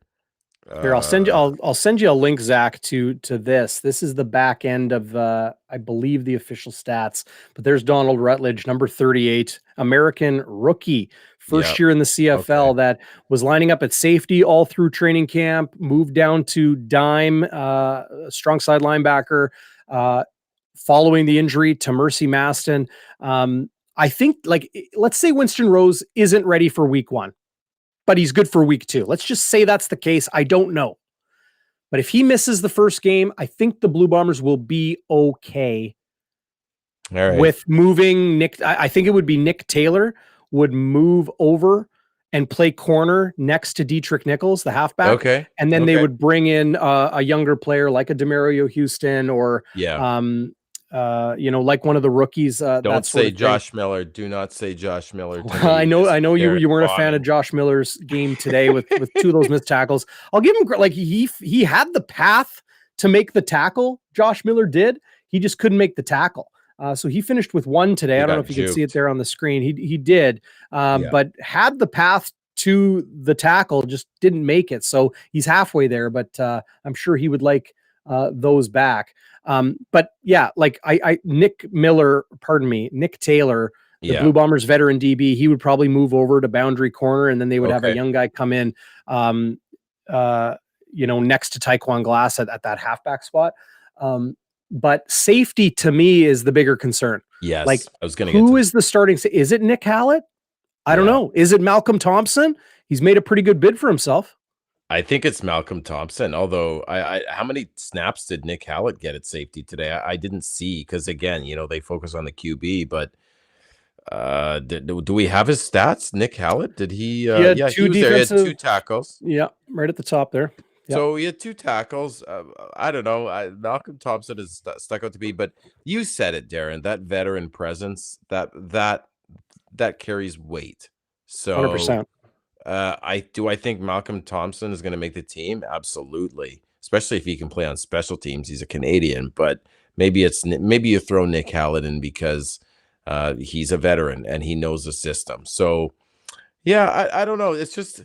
Here, I'll send you a link, Zach, to this. This is the back end of I believe the official stats. But there's Donald Rutledge, number 38, American rookie, first year in the CFL that was lining up at safety all through training camp, moved down to dime, strong side linebacker, following the injury to Mercy Maston. I think, like, let's say Winston Rose isn't ready for week 1. But he's good for week 2. Let's just say that's the case. I don't know. But if he misses the first game, I think the Blue Bombers will be okay with moving Nick. I think it would be Nick Taylor would move over and play corner next to Dietrich Nichols, the halfback. Okay. And then they would bring in a younger player like a Demario Houston or you know, like one of the rookies. Don't say Josh Miller. Do not say Josh Miller. I know you weren't a fan of Josh Miller's game today with 2 of those missed tackles. I'll give him like he had the path to make the tackle. Josh Miller did. He just couldn't make the tackle. So he finished with 1 today. I don't know if you can see it there on the screen. He did, but had the path to the tackle, just didn't make it. So he's halfway there, but I'm sure he would like those back. But yeah, like Nick Taylor, the Blue Bombers veteran DB, he would probably move over to boundary corner, and then they would have a young guy come in, you know, next to Taekwon Glass at that halfback spot. But safety to me is the bigger concern. Yes. Like, I was going to who is the starting? Is it Nick Hallett? I don't know. Is it Malcolm Thompson? He's made a pretty good bid for himself. I think it's Malcolm Thompson, although how many snaps did Nick Hallett get at safety today? I didn't see, because again, you know, they focus on the QB, but do we have his stats? Nick Hallett, did he? He had he was there. He had 2 tackles. Yeah, right at the top there. Yep. So he had 2 tackles. I don't know. Malcolm Thompson has stuck out to me, but you said it, Darrin. That veteran presence that carries weight. So 100%. I think Malcolm Thompson is going to make the team? Absolutely, especially if he can play on special teams. He's a Canadian, but maybe you throw Nick Hallett in because he's a veteran and he knows the system. So yeah, I don't know. It's just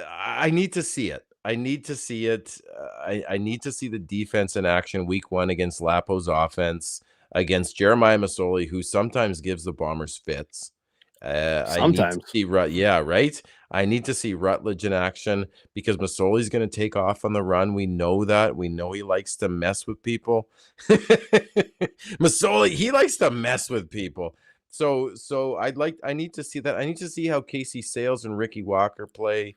I need to see it. I need to see it. I need to see the defense in action week 1 against Lapo's offense, against Jeremiah Masoli, who sometimes gives the Bombers fits. Sometimes. I need to see right. I need to see Rutledge in action because Masoli's going to take off on the run. We know that. We know he likes to mess with people. Masoli, he likes to mess with people. So I need to see that. I need to see how Casey Sales and Ricky Walker play.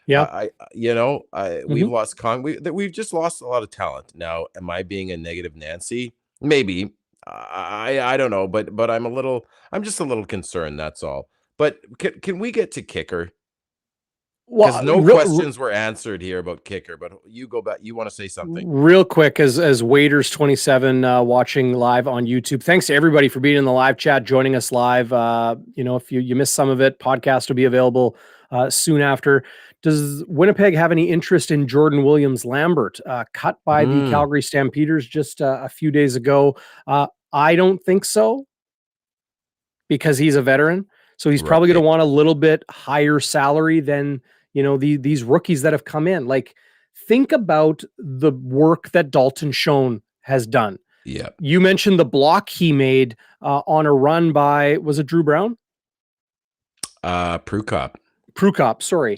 Yeah. We've lost we've just lost a lot of talent. Now, am I being a negative Nancy? Maybe. I don't know, but I'm just a little concerned, that's all. But can we get to kicker? Because no questions were answered here about kicker, but you go back. You want to say something real quick as Waiters 27 watching live on YouTube. Thanks to everybody for being in the live chat, joining us live. You know, if you missed some of it, podcast will be available soon after. Does Winnipeg have any interest in Jordan Williams-Lambert, cut by the Calgary Stampeders just a few days ago? I don't think so, because he's a veteran. So he's probably going to want a little bit higher salary than, you know, these rookies that have come in. Like, think about the work that Dalton Schoen has done. Yeah. You mentioned the block he made on a run by, was it Drew Brown? Prukop, sorry.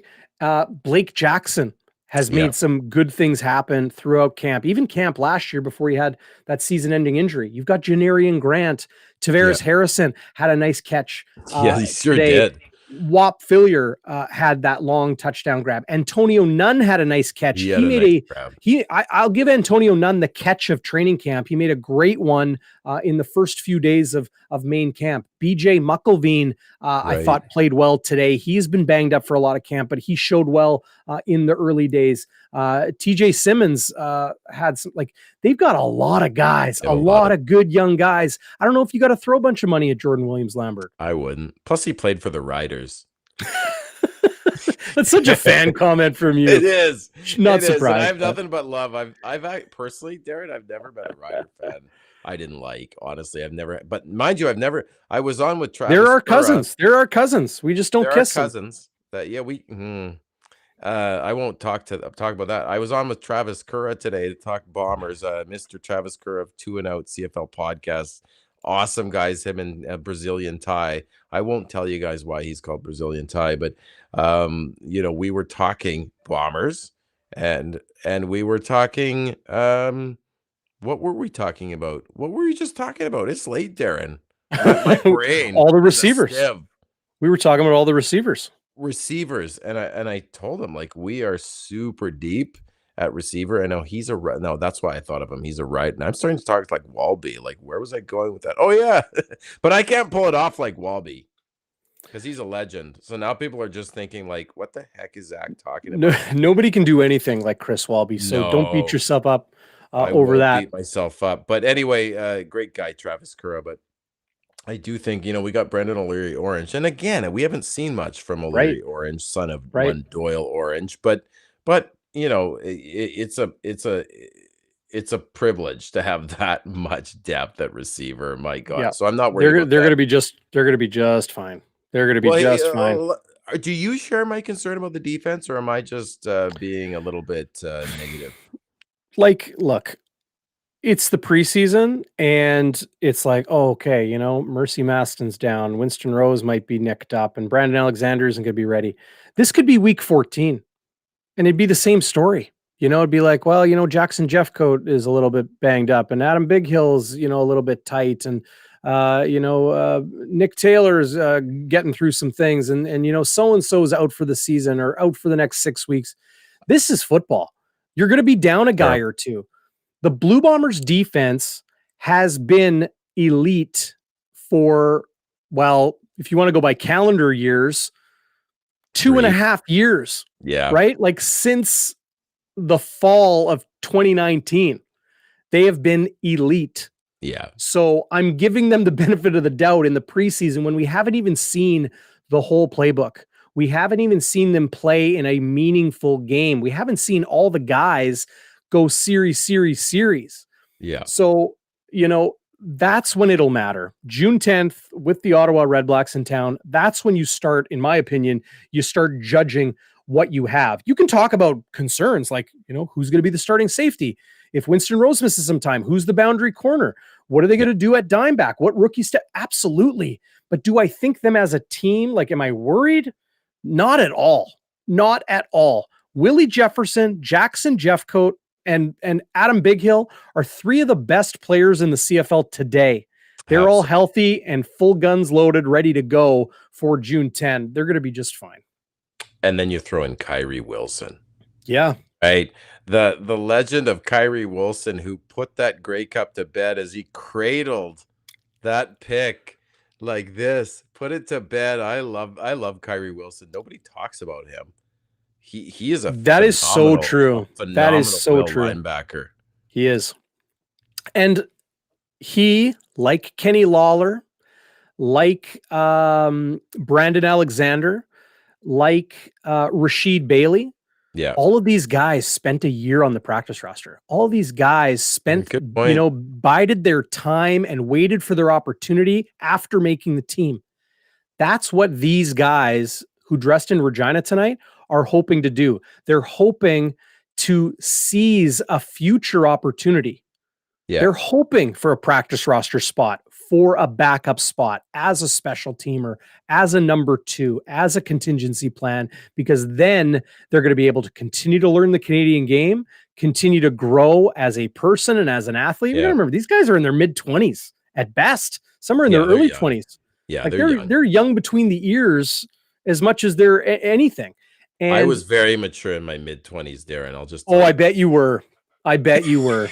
Blake Jackson has made some good things happen throughout camp, even camp last year before he had that season-ending injury. You've got Janarian Grant, Tavares Harrison had a nice catch. He sure today. did. Wap Fillier had that long touchdown grab. Antonio Nunn had a nice catch. I'll give Antonio Nunn the catch of training camp. He made a great one in the first few days of main camp. BJ Muckelveen, I thought played well today. He's been banged up for a lot of camp, but he showed well in the early days. TJ Simmons had some, they've got a lot of guys, a lot of good young guys. I don't know if you got to throw a bunch of money at Jordan Williams-Lambert. I wouldn't. Plus, he played for the Riders. That's such a fan comment from you. It is. Not surprised. I have nothing but love. I've personally, Darrin, I've never been a Rider fan. I didn't like, honestly. I've never, but mind you, I was on with Travis. There are cousins. There are cousins. We just don't kiss them. Cousins. I won't talk about that. I was on with Travis Cura today to talk Bombers. Mr. Travis Cura of 2 and Out CFL podcast. Awesome guys, him and Brazilian Tie. I won't tell you guys why he's called Brazilian Tie, but we were talking Bombers and we were talking what were we talking about? What were we just talking about? It's late, Darrin. My brain. All the receivers. We were talking about all the receivers. And I told him, we are super deep at receiver. I know he's no, that's why I thought of him. He's a right. And I'm starting to talk like Walby. Where was I going with that? Oh yeah. But I can't pull it off like Walby because he's a legend. So now people are just thinking what the heck is Zach talking about? Nobody can do anything like Chris Walby. So don't beat yourself up over that. Beat myself up. But anyway, great guy, Travis Cura. But I do think, we got Brendan O'Leary Orange. And again, we haven't seen much from O'Leary Orange, son of one Doyle Orange. But it's a privilege to have that much depth at receiver. My God. Yeah. So I'm not worried. They're going to be just fine. They're going to be fine. Do you share my concern about the defense, or am I just being a little bit negative? Look, it's the preseason and it's okay, Mercy Maston's down. Winston Rose might be nicked up and Brandon Alexander isn't going to be ready. This could be week 14. And it'd be the same story. It'd be Jackson Jeffcoat is a little bit banged up and Adam Bighill's, a little bit tight. And, Nick Taylor's getting through some things and so-and-so's out for the season or out for the next 6 weeks. This is football. You're going to be down a guy or two. The Blue Bombers defense has been elite for, if you want to go by calendar years, 2.5 years. Yeah. Right? Since the fall of 2019, they have been elite. Yeah. So I'm giving them the benefit of the doubt in the preseason when we haven't even seen the whole playbook. We haven't even seen them play in a meaningful game. We haven't seen all the guys go series. Yeah. So, that's when it'll matter. June 10th with the Ottawa Redblacks in town. That's when you start, in my opinion, you start judging what you have. You can talk about concerns who's going to be the starting safety? If Winston Rose misses some time, who's the boundary corner? What are they going to do at dime back? What rookie step? Absolutely. But do I think them as a team? Am I worried? Not at all. Not at all. Willie Jefferson, Jackson Jeffcoat, and Adam Bighill are 3 of the best players in the CFL today. They're all healthy and full guns loaded, ready to go for June 10. They're going to be just fine. And then you throw in Kyrie Wilson. Yeah. Right. The legend of Kyrie Wilson, who put that Grey Cup to bed as he cradled that pick like this, put it to bed. I love Kyrie Wilson. Nobody talks about him. He is that is so true. That is so true. Linebacker. He is. And he, like Kenny Lawler, like Brandon Alexander, like Rashid Bailey. Yeah. All of these guys spent a year on the practice roster. All of these guys spent, bided their time and waited for their opportunity after making the team. That's what these guys who dressed in Regina tonight are hoping to do. They're hoping to seize a future opportunity. Yeah. They're hoping for a practice roster spot for a backup spot as a special teamer, as a number 2, as a contingency plan, because then they're going to be able to continue to learn the Canadian game, continue to grow as a person and as an athlete. We got to remember, these guys are in their mid-20s at best. Some are in their early 20s. Yeah, like they're young between the ears as much as they're anything. And I was very mature in my mid-20s, Darrin. I'll just I bet you were. I bet you were.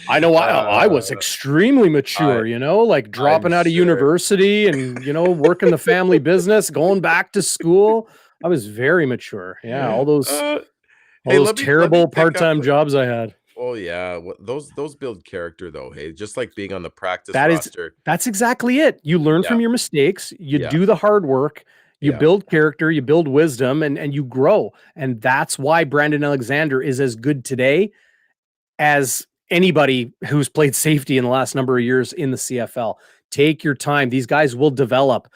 I know I was extremely mature, like dropping out of university and, working the family business, going back to school. I was very mature. Yeah. All those terrible part-time jobs I had. Oh yeah. Those build character though. Hey, just like being on the practice roster. That's exactly it. You learn from your mistakes. You do the hard work. You build character, you build wisdom, and you grow. And that's why Brandon Alexander is as good today as anybody who's played safety in the last number of years in the CFL. Take your time. These guys will develop.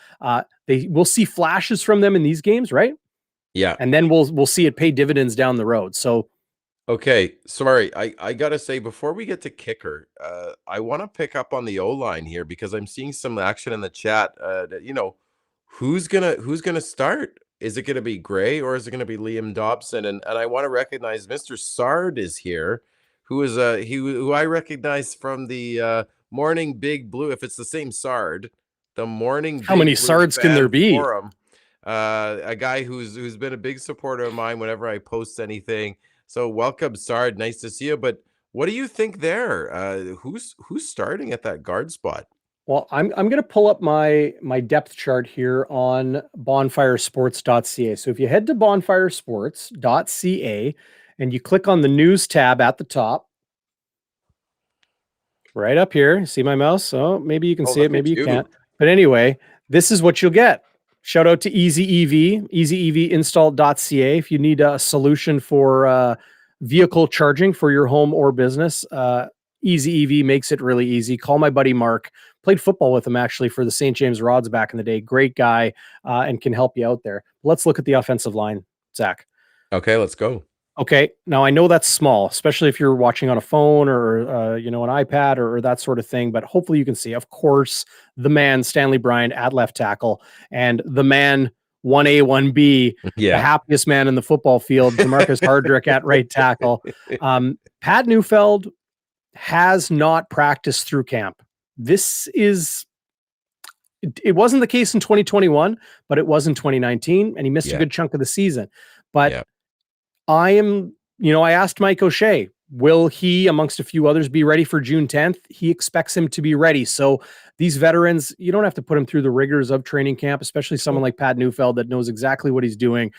We'll see flashes from them in these games, right? Yeah. And then we'll see it pay dividends down the road. So okay, sorry. I gotta say, before we get to kicker, I want to pick up on the O-line here because I'm seeing some action in the chat. Who's gonna start? Is it gonna be Gray or is it gonna be Liam Dobson? And I want to recognize Mr. Sard is here, who is who I recognize from the Morning Big Blue. If it's the same Sard, the Morning. How many Sards can there be? Forum, a guy who's been a big supporter of mine whenever I post anything. So welcome, Sard. Nice to see you. But what do you think there? Who's starting at that guard spot? Well, I'm going to pull up my depth chart here on bonfiresports.ca. So if you head to bonfiresports.ca and you click on the news tab at the top, right up here, see my mouse? So maybe you can see it, maybe you can't. But anyway, this is what you'll get. Shout out to Easy EV, easyevinstall.ca. If you need a solution for vehicle charging for your home or business, Easy EV makes it really easy. Call my buddy Mark. Played football with him actually for the St. James Rods back in the day. Great guy and can help you out there. Let's look at the offensive line, Zach. Okay, let's go. Okay, now I know that's small, especially if you're watching on a phone or an iPad or that sort of thing. But hopefully you can see, of course, the man Stanley Bryant at left tackle and the man 1A, 1B, the happiest man in the football field, DeMarcus Hardrick at right tackle. Pat Neufeld has not practiced through camp. It wasn't the case in 2021, but it was in 2019, and he missed a good chunk of the season. But I asked Mike O'Shea, will he, amongst a few others, be ready for June 10th? He expects him to be ready. So these veterans, you don't have to put him through the rigors of training camp, especially someone like Pat Neufeld that knows exactly what he's doing.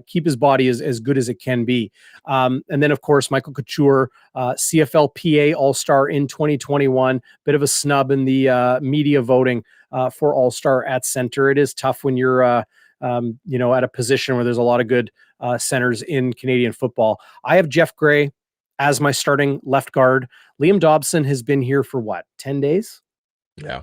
Keep his body as good as it can be. And then, of course, Michael Couture, CFL PA All-Star in 2021, bit of a snub in the media voting for All-Star at center. It is tough when you're, at a position where there's a lot of good centers in Canadian football. I have Jeff Gray as my starting left guard. Liam Dobson has been here for 10 days? Yeah.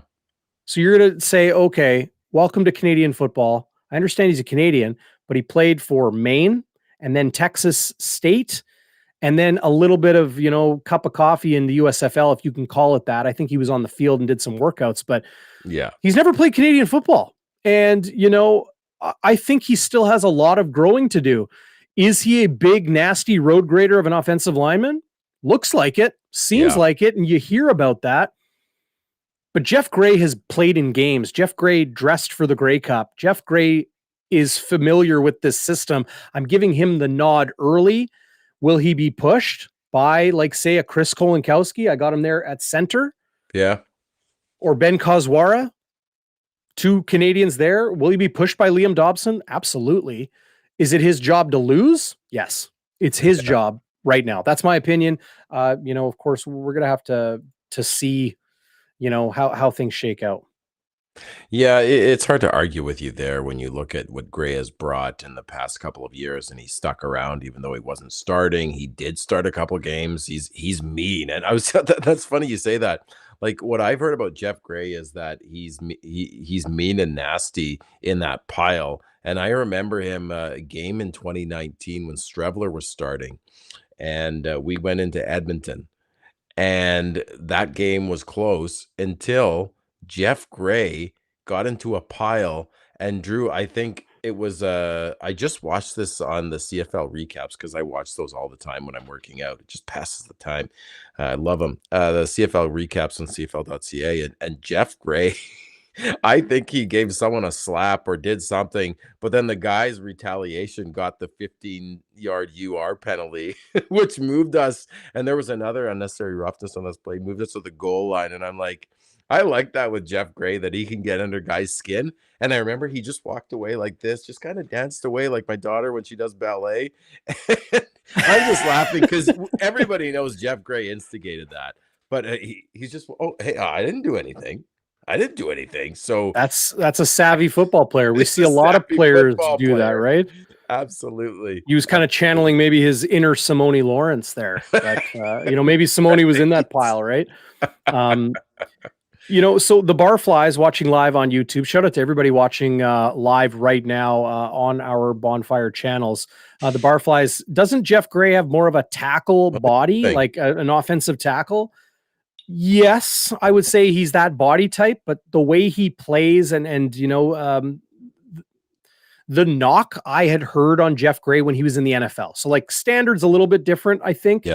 So you're going to say, okay, welcome to Canadian football. I understand he's a Canadian, but he played for Maine and then Texas State and then a little bit of, cup of coffee in the USFL, if you can call it that. I think he was on the field and did some workouts, but he's never played Canadian football. And, I think he still has a lot of growing to do. Is he a big, nasty road grader of an offensive lineman? Looks like it, seems like it, and you hear about that. But Jeff Gray has played in games. Jeff Gray dressed for the Grey Cup. Jeff Gray is familiar with this system. I'm giving him the nod early. Will he be pushed by, say, a Chris Kolinkowski? I got him there at center. Yeah. Or Ben Kazwara. 2 Canadians there. Will he be pushed by Liam Dobson? Absolutely. Is it his job to lose? Yes, it's his job right now. That's my opinion. Of course, we're going to have to see, how things shake out. Yeah, it's hard to argue with you there when you look at what Gray has brought in the past couple of years, and he stuck around even though he wasn't starting. He did start a couple games. He's mean, and that's funny you say that. Like what I've heard about Jeff Gray is that he's mean and nasty in that pile. And I remember him a game in 2019 when Streveler was starting, and we went into Edmonton. And that game was close until Jeff Gray got into a pile and Drew, I think it was I just watched this on the CFL recaps because I watch those all the time when I'm working out. It just passes the time. I love them. The CFL recaps on CFL.ca and Jeff Gray. I think he gave someone a slap or did something, but then the guy's retaliation got the 15-yard UR penalty, which moved us. And there was another unnecessary roughness on this play, moved us to the goal line. And I'm like, I like that with Jeff Gray, that he can get under guys' skin. And I remember he just walked away like this, just kind of danced away like my daughter when she does ballet. I'm just laughing because everybody knows Jeff Gray instigated that. But he's just, oh, hey, I didn't do anything. I didn't do anything. So that's a savvy football player. We see a lot of players do that, right? Absolutely. He was kind of channeling maybe his inner Simone Lawrence there. But, maybe Simone was in that pile, right? So the Barflies watching live on YouTube. Shout out to everybody watching live right now on our Bonfire channels. The Barflies, doesn't Jeff Gray have more of a tackle body, like an offensive tackle? Yes, I would say he's that body type, but the way he plays and the knock I had heard on Jeff Gray when he was in the NFL. So like standards a little bit different, I think,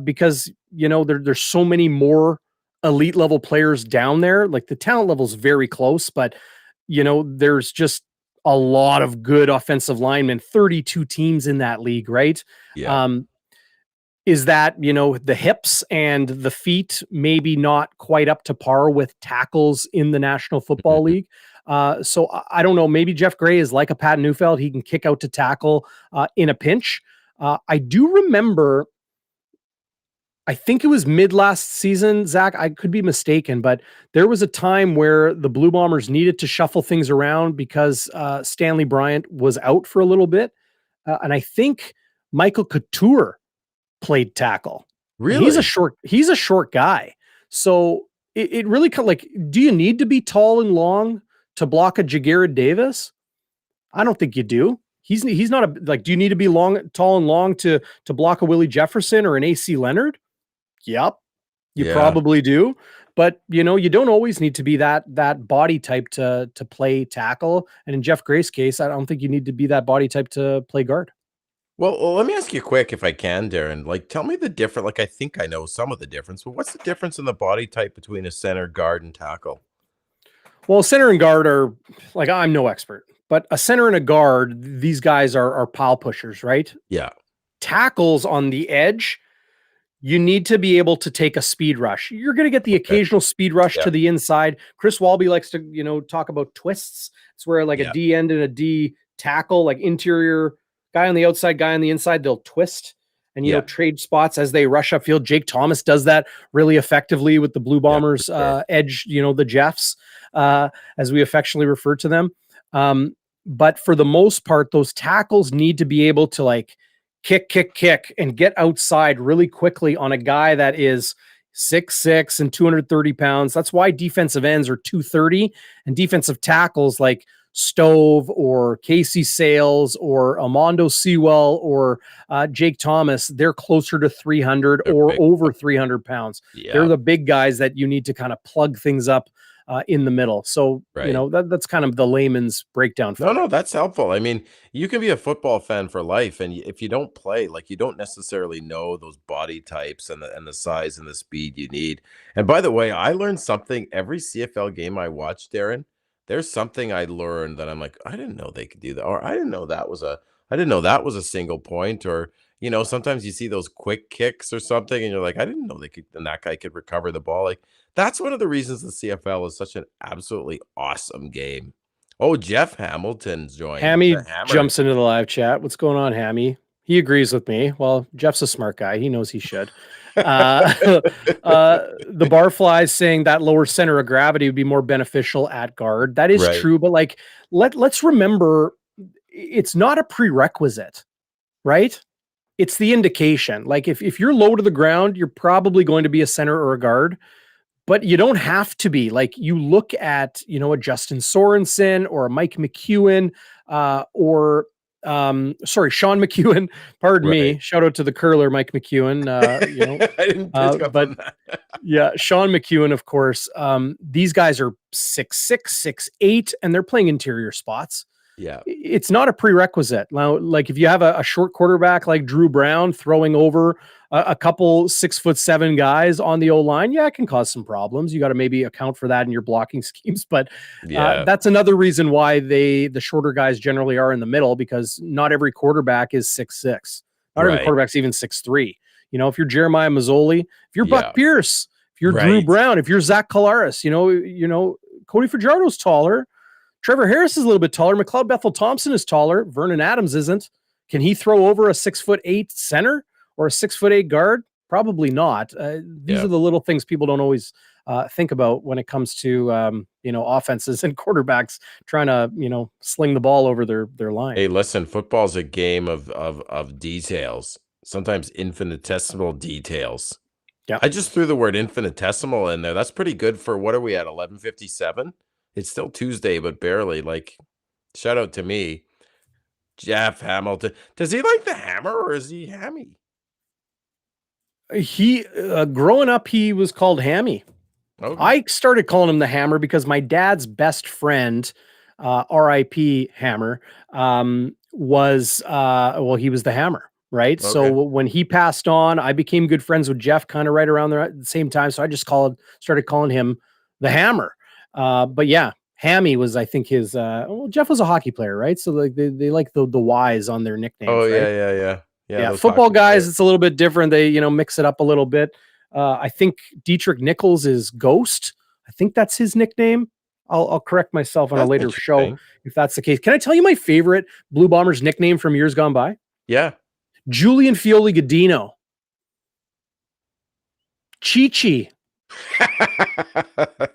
because there's so many more elite level players down there. Like the talent level is very close, but there's just a lot of good offensive linemen, 32 teams in that league, right? Yeah. Is that, the hips and the feet maybe not quite up to par with tackles in the National Football League. So I don't know, maybe Jeff Gray is like a Pat Neufeld. He can kick out to tackle in a pinch. I do remember, I think it was mid last season, Zach, I could be mistaken, but there was a time where the Blue Bombers needed to shuffle things around because Stanley Bryant was out for a little bit. And I think Michael Couture played tackle. Really? He's a short guy. So it really do you need to be tall and long to block a Jagarid Davis? I don't think you do. He's not do you need to be tall and long to block a Willie Jefferson or an AC Leonard? Yep. You probably do. But you don't always need to be that body type to play tackle. And in Jeff Gray's case, I don't think you need to be that body type to play guard. Well, let me ask you quick, if I can, Darrin. Like, tell me the difference. Like, I think I know some of the difference, but what's the difference in the body type between a center, guard, and tackle? Well, center and guard are I'm no expert, but a center and a guard, these guys are pile pushers, right? Yeah. Tackles on the edge, you need to be able to take a speed rush. You're going to get the occasional speed rush to the inside. Chris Walby likes to, talk about twists. It's where a D end and a D tackle, like interior guy on the outside, guy on the inside, they'll twist and, trade spots as they rush upfield. Jake Thomas does that really effectively with the Blue Bombers edge, the Jeffs, as we affectionately refer to them. But for the most part, those tackles need to be able to kick, and get outside really quickly on a guy that is 6'6" and 230 pounds. That's why defensive ends are 230 and defensive tackles like Stove or Casey Sales or Amondo Sewell or Jake Thomas, they're closer to 300 or over 300 pounds. Yeah. They're the big guys that you need to kind of plug things up in the middle. So, that's kind of the layman's breakdown. No, that's helpful. I mean, you can be a football fan for life. And if you don't play, you don't necessarily know those body types and the size and the speed you need. And by the way, I learned something every CFL game I watched, Darrin. There's something I learned that I'm like, I didn't know they could do that. Or I didn't know that was a single point. Or, sometimes you see those quick kicks or something and you're like, I didn't know that guy could recover the ball. That's one of the reasons the CFL is such an absolutely awesome game. Oh, Jeff Hamilton's joined. Hammy jumps into the live chat. What's going on, Hammy? He agrees with me. Well, Jeff's a smart guy. He knows he should. The Barflies saying that lower center of gravity would be more beneficial at guard. That is true, but let's remember, it's not a prerequisite, right? It's the indication. If you're low to the ground, you're probably going to be a center or a guard, but you don't have to be. You look at, a Justin Sorensen or a Mike McEwen, or Sorry, Sean McEwen. Pardon me. Right. Shout out to the curler, Mike McEwen. I didn't pick up but on that. yeah, Sean McEwen, of course. These guys are 6'6", 6'8", and they're playing interior spots. Yeah. It's not a prerequisite. Now, like if you have a short quarterback like Drew Brown throwing over a couple 6'7" guys on the O-line, yeah, it can cause some problems. You got to maybe account for that in your blocking schemes. But that's another reason why the shorter guys generally are in the middle, because not every quarterback is 6'6". Not every quarterback's even 6'3". You know, if you're Jeremiah Mazzoli, if you're Buck Pierce, if you're Drew Brown, if you're Zach Collaros, you know, Cody Fajardo's taller. Trevor Harris is a little bit taller. McLeod Bethel Thompson is taller. Vernon Adams isn't. Can he throw over a 6'8" center or a 6'8" guard? Probably not. These are the little things people don't always think about when it comes to offenses and quarterbacks trying to sling the ball over their line. Hey, listen, football's a game of details. Sometimes infinitesimal details. Yeah, I just threw the word infinitesimal in there. That's pretty good for, what are we at, 11:57? It's still Tuesday, but barely. Like, shout out to me. Jeff Hamilton. Does he like the hammer or is he hammy? He growing up, he was called Hammy. Okay. I started calling him the Hammer because my dad's best friend, R.I.P. Hammer, was he was the Hammer, right? Okay. So when he passed on, I became good friends with Jeff kind of right around there at the same time. So I just started calling him the Hammer. But yeah, Hammy was, I think, his Jeff was a hockey player, right? So like they like the Y's on their nicknames. Oh, right? Yeah. Football guys, players, it's a little bit different. They, mix it up a little bit. I think Dietrich Nichols is Ghost. I think that's his nickname. I'll correct myself on a later show if that's the case. Can I tell you my favorite Blue Bombers nickname from years gone by? Yeah. Julian Fioli Godino. Chi-Chi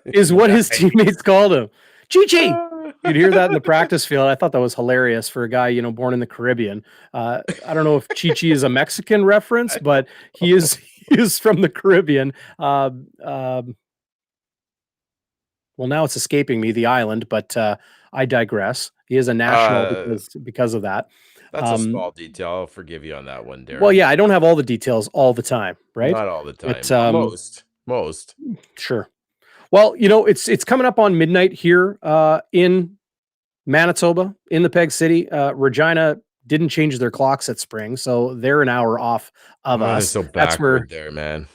is what his teammates called him. Chi-Chi. You'd hear that in the practice field. I thought that was hilarious for a guy, born in the Caribbean. I don't know if Chi-Chi is a Mexican reference, but he is from the Caribbean. Well, now it's escaping me, the island, but I digress. He is a national because of that. That's a small detail. I'll forgive you on that one, Darrin. Well, yeah, I don't have all the details all the time, right? Not all the time. But, most. Sure. Well, it's coming up on midnight here in Manitoba, in the Peg City. Regina didn't change their clocks at spring, so they're an hour off of us. So that's where there, man.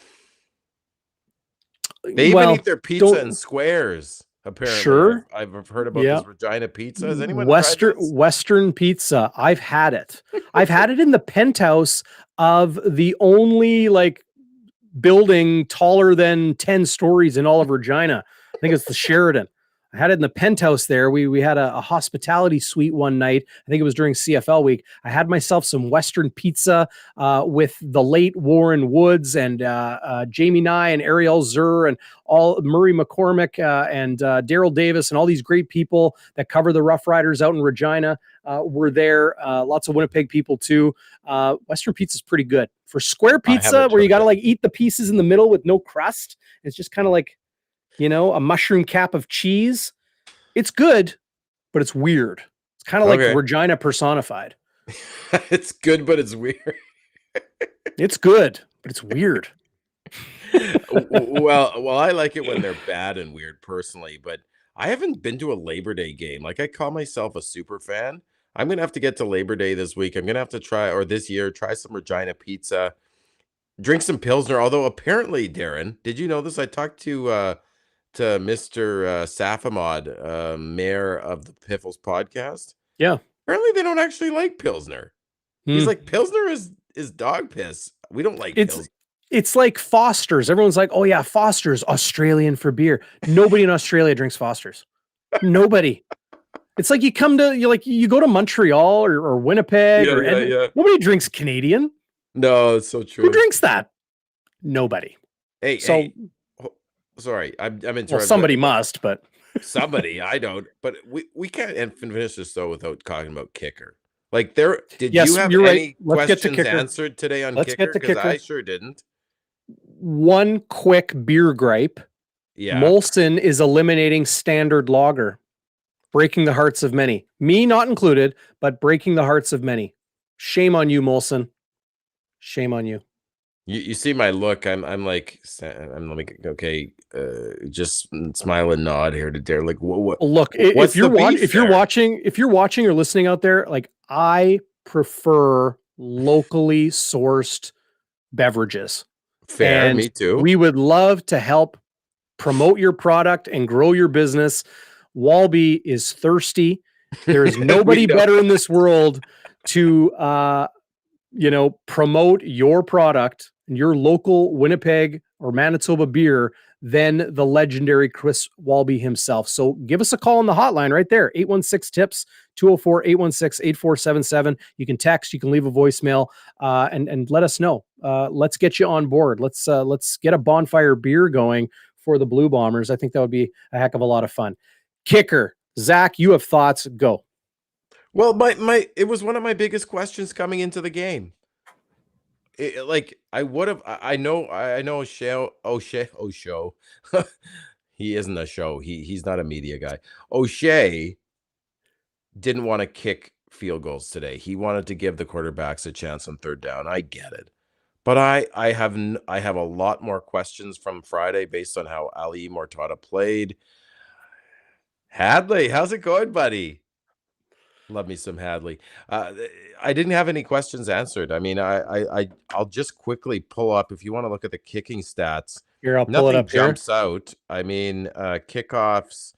They even eat their pizza in squares. Apparently, sure. I've heard about this Regina pizza. Has anyone Western pizza? I've had it. I've had it in the penthouse of the only building taller than 10 stories in all of Regina. I think it's the Sheridan. I had it in the penthouse there. We had a hospitality suite one night. I think it was during CFL week. I had myself some Western pizza with the late Warren Woods and Jamie Nye and Ariel Zur and all Murray McCormick and Daryl Davis and all these great people that cover the Rough Riders out in Regina were there. Lots of Winnipeg people too. Western pizza is pretty good. For square pizza, where you got to eat the pieces in the middle with no crust, it's just kind of a mushroom cap of cheese. It's good, but it's weird. It's kind of like Regina personified. It's good, but it's weird. It's good, but it's weird. Well, I like it when they're bad and weird personally, but I haven't been to a Labor Day game. I call myself a super fan. I'm going to have to get to Labor Day this week. I'm going to have to try some Regina pizza, drink some Pilsner. Although apparently, Darrin, did you know this? I talked to Mr. Safamod, mayor of the Piffles podcast. Yeah. Apparently they don't actually like Pilsner. He's like, Pilsner is dog piss. We don't like Pilsner. It's like Foster's. Everyone's like, oh yeah, Foster's, Australian for beer. Nobody in Australia drinks Foster's. Nobody. It's like you go to Montreal or Winnipeg nobody drinks Canadian. No, it's so true. Who drinks that? Nobody. Hey, sorry, I'm interrupting. Well, somebody must, but somebody, I don't. But we can't finish this though without talking about kicker. You have any questions answered today on kicker? Because I sure didn't. One quick beer gripe. Yeah. Molson is eliminating standard lager. breaking the hearts of many. Me not included, but breaking the hearts of many. Shame on you, Molson. Shame on you. You see my look. I'm like okay, just smile and nod here to Darrin. Like what? Look, What's if you're watching, if you're watching or listening out there, like I prefer locally sourced beverages. Fair, And me too. we would love to help promote your product and grow your business. Walby is thirsty. There's nobody better in this world to promote your product and your local Winnipeg or Manitoba beer than the legendary Chris Walby himself. So give us a call on the hotline right there, 816-TIPS, 204-816-8477. You can text, you can leave a voicemail, and let us know. Let's get you on board. Let's get a bonfire beer going for the Blue Bombers. I think that would be a heck of a lot of fun. Kicker, Zach, you have thoughts? Go. Well, it was one of my biggest questions coming into the game. I would have. I know O'Shea. He isn't a show. He's not a media guy. O'Shea didn't want to kick field goals today. He wanted to give the quarterbacks a chance on third down. I get it, but I have a lot more questions from Friday based on how Ali Mortada played. Hadley, how's it going, buddy? Love me some Hadley. I didn't have any questions answered. I mean, I'll just quickly pull up if you want to look at the kicking stats. Here, I'll pull it up. Jumps out. I mean, kickoffs,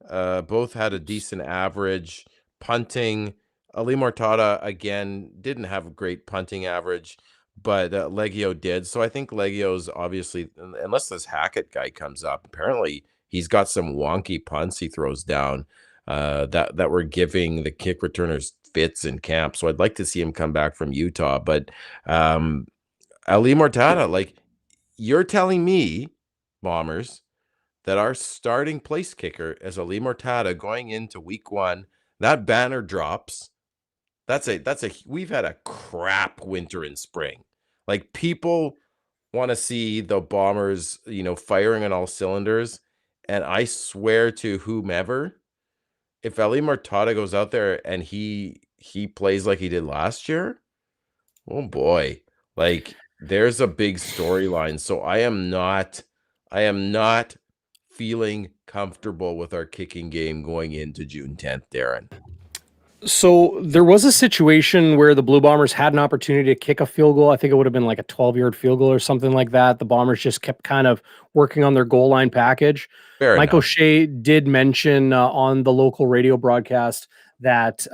both had a decent average. Punting, Ali Mortada again didn't have a great punting average, but Legio did. So I think Legio's obviously, unless this Hackett guy comes up, apparently he's got some wonky punts he throws down. That were giving the kick returners fits in camp. So I'd like to see him come back from Utah. But Ali Mortada, like you're telling me, Bombers, that our starting place kicker is Ali Mortada going into week 1. That banner drops. We've had a crap winter and spring. Like people want to see the Bombers, firing on all cylinders. And I swear to whomever, if Ali Mortada goes out there and he plays like he did last year, oh boy, like there's a big storyline. So I am not feeling comfortable with our kicking game going into June 10th, Darrin. So there was a situation where the Blue Bombers had an opportunity to kick a field goal. I think it would have been like a 12-yard field goal or something like that. The Bombers just kept kind of working on their goal line package. Mike O'Shea did mention on the local radio broadcast that,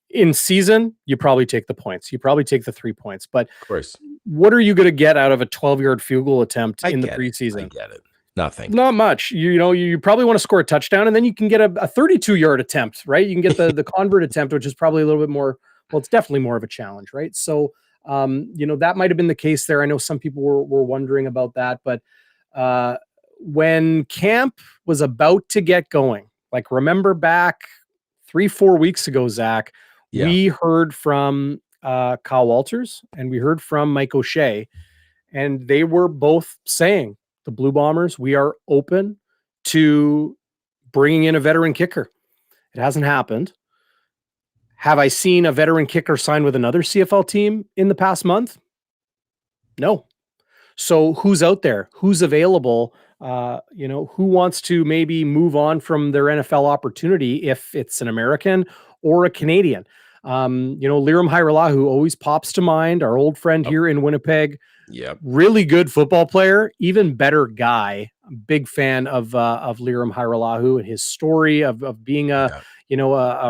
in season, you probably take the points. You probably take the 3 points. But of course, what are you going to get out of a 12-yard field goal attempt in the preseason? I get it. Nothing. Not much. You probably want to score a touchdown, and then you can get a 32-yard attempt, right? You can get the convert attempt, which is probably a little bit more, well, it's definitely more of a challenge, right? So, that might have been the case there. I know some people were wondering about that, but when camp was about to get going, like remember back 3-4 weeks ago, Zach, we heard from Kyle Walters and we heard from Mike O'Shea, and they were both saying, the Blue Bombers, we are open to bringing in a veteran kicker. It hasn't happened. Have I seen a veteran kicker sign with another CFL team in the past month? No. So who's out there? Who's available? Who wants to maybe move on from their NFL opportunity if it's an American or a Canadian? Liram Hairelahu always pops to mind, our old friend here in Winnipeg. Yep. Really good football player, even better guy. I'm a big fan of Liram Hairelahu and his story of being a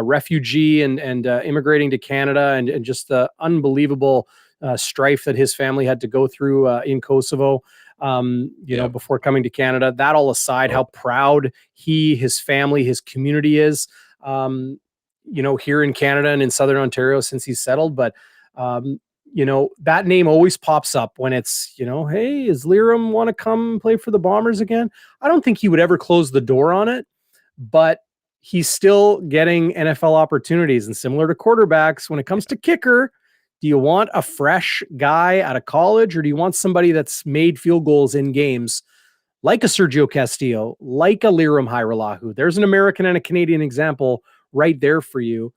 refugee and immigrating to Canada and just the unbelievable strife that his family had to go through in Kosovo, before coming to Canada. That all aside, how proud he, his family, his community is, here in Canada and in Southern Ontario since he's settled. But that name always pops up when it's, hey, is Liram want to come play for the Bombers again? I don't think he would ever close the door on it, but he's still getting NFL opportunities. And similar to quarterbacks, when it comes to kicker, do you want a fresh guy out of college, or do you want somebody that's made field goals in games? like a Sergio Castillo, like a Liram Hajrullahu. There's an American and a Canadian example right there for you.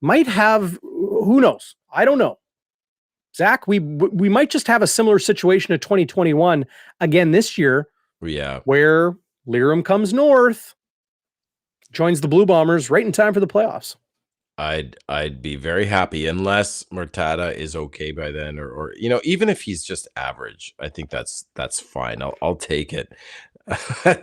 Might have, who knows? I don't know. Zach, we might just have a similar situation to 2021 again this year. Yeah. Where Liram comes north, joins the Blue Bombers right in time for the playoffs. I'd be very happy unless Murtada is okay by then, or even if he's just average, I think that's fine. I'll take it.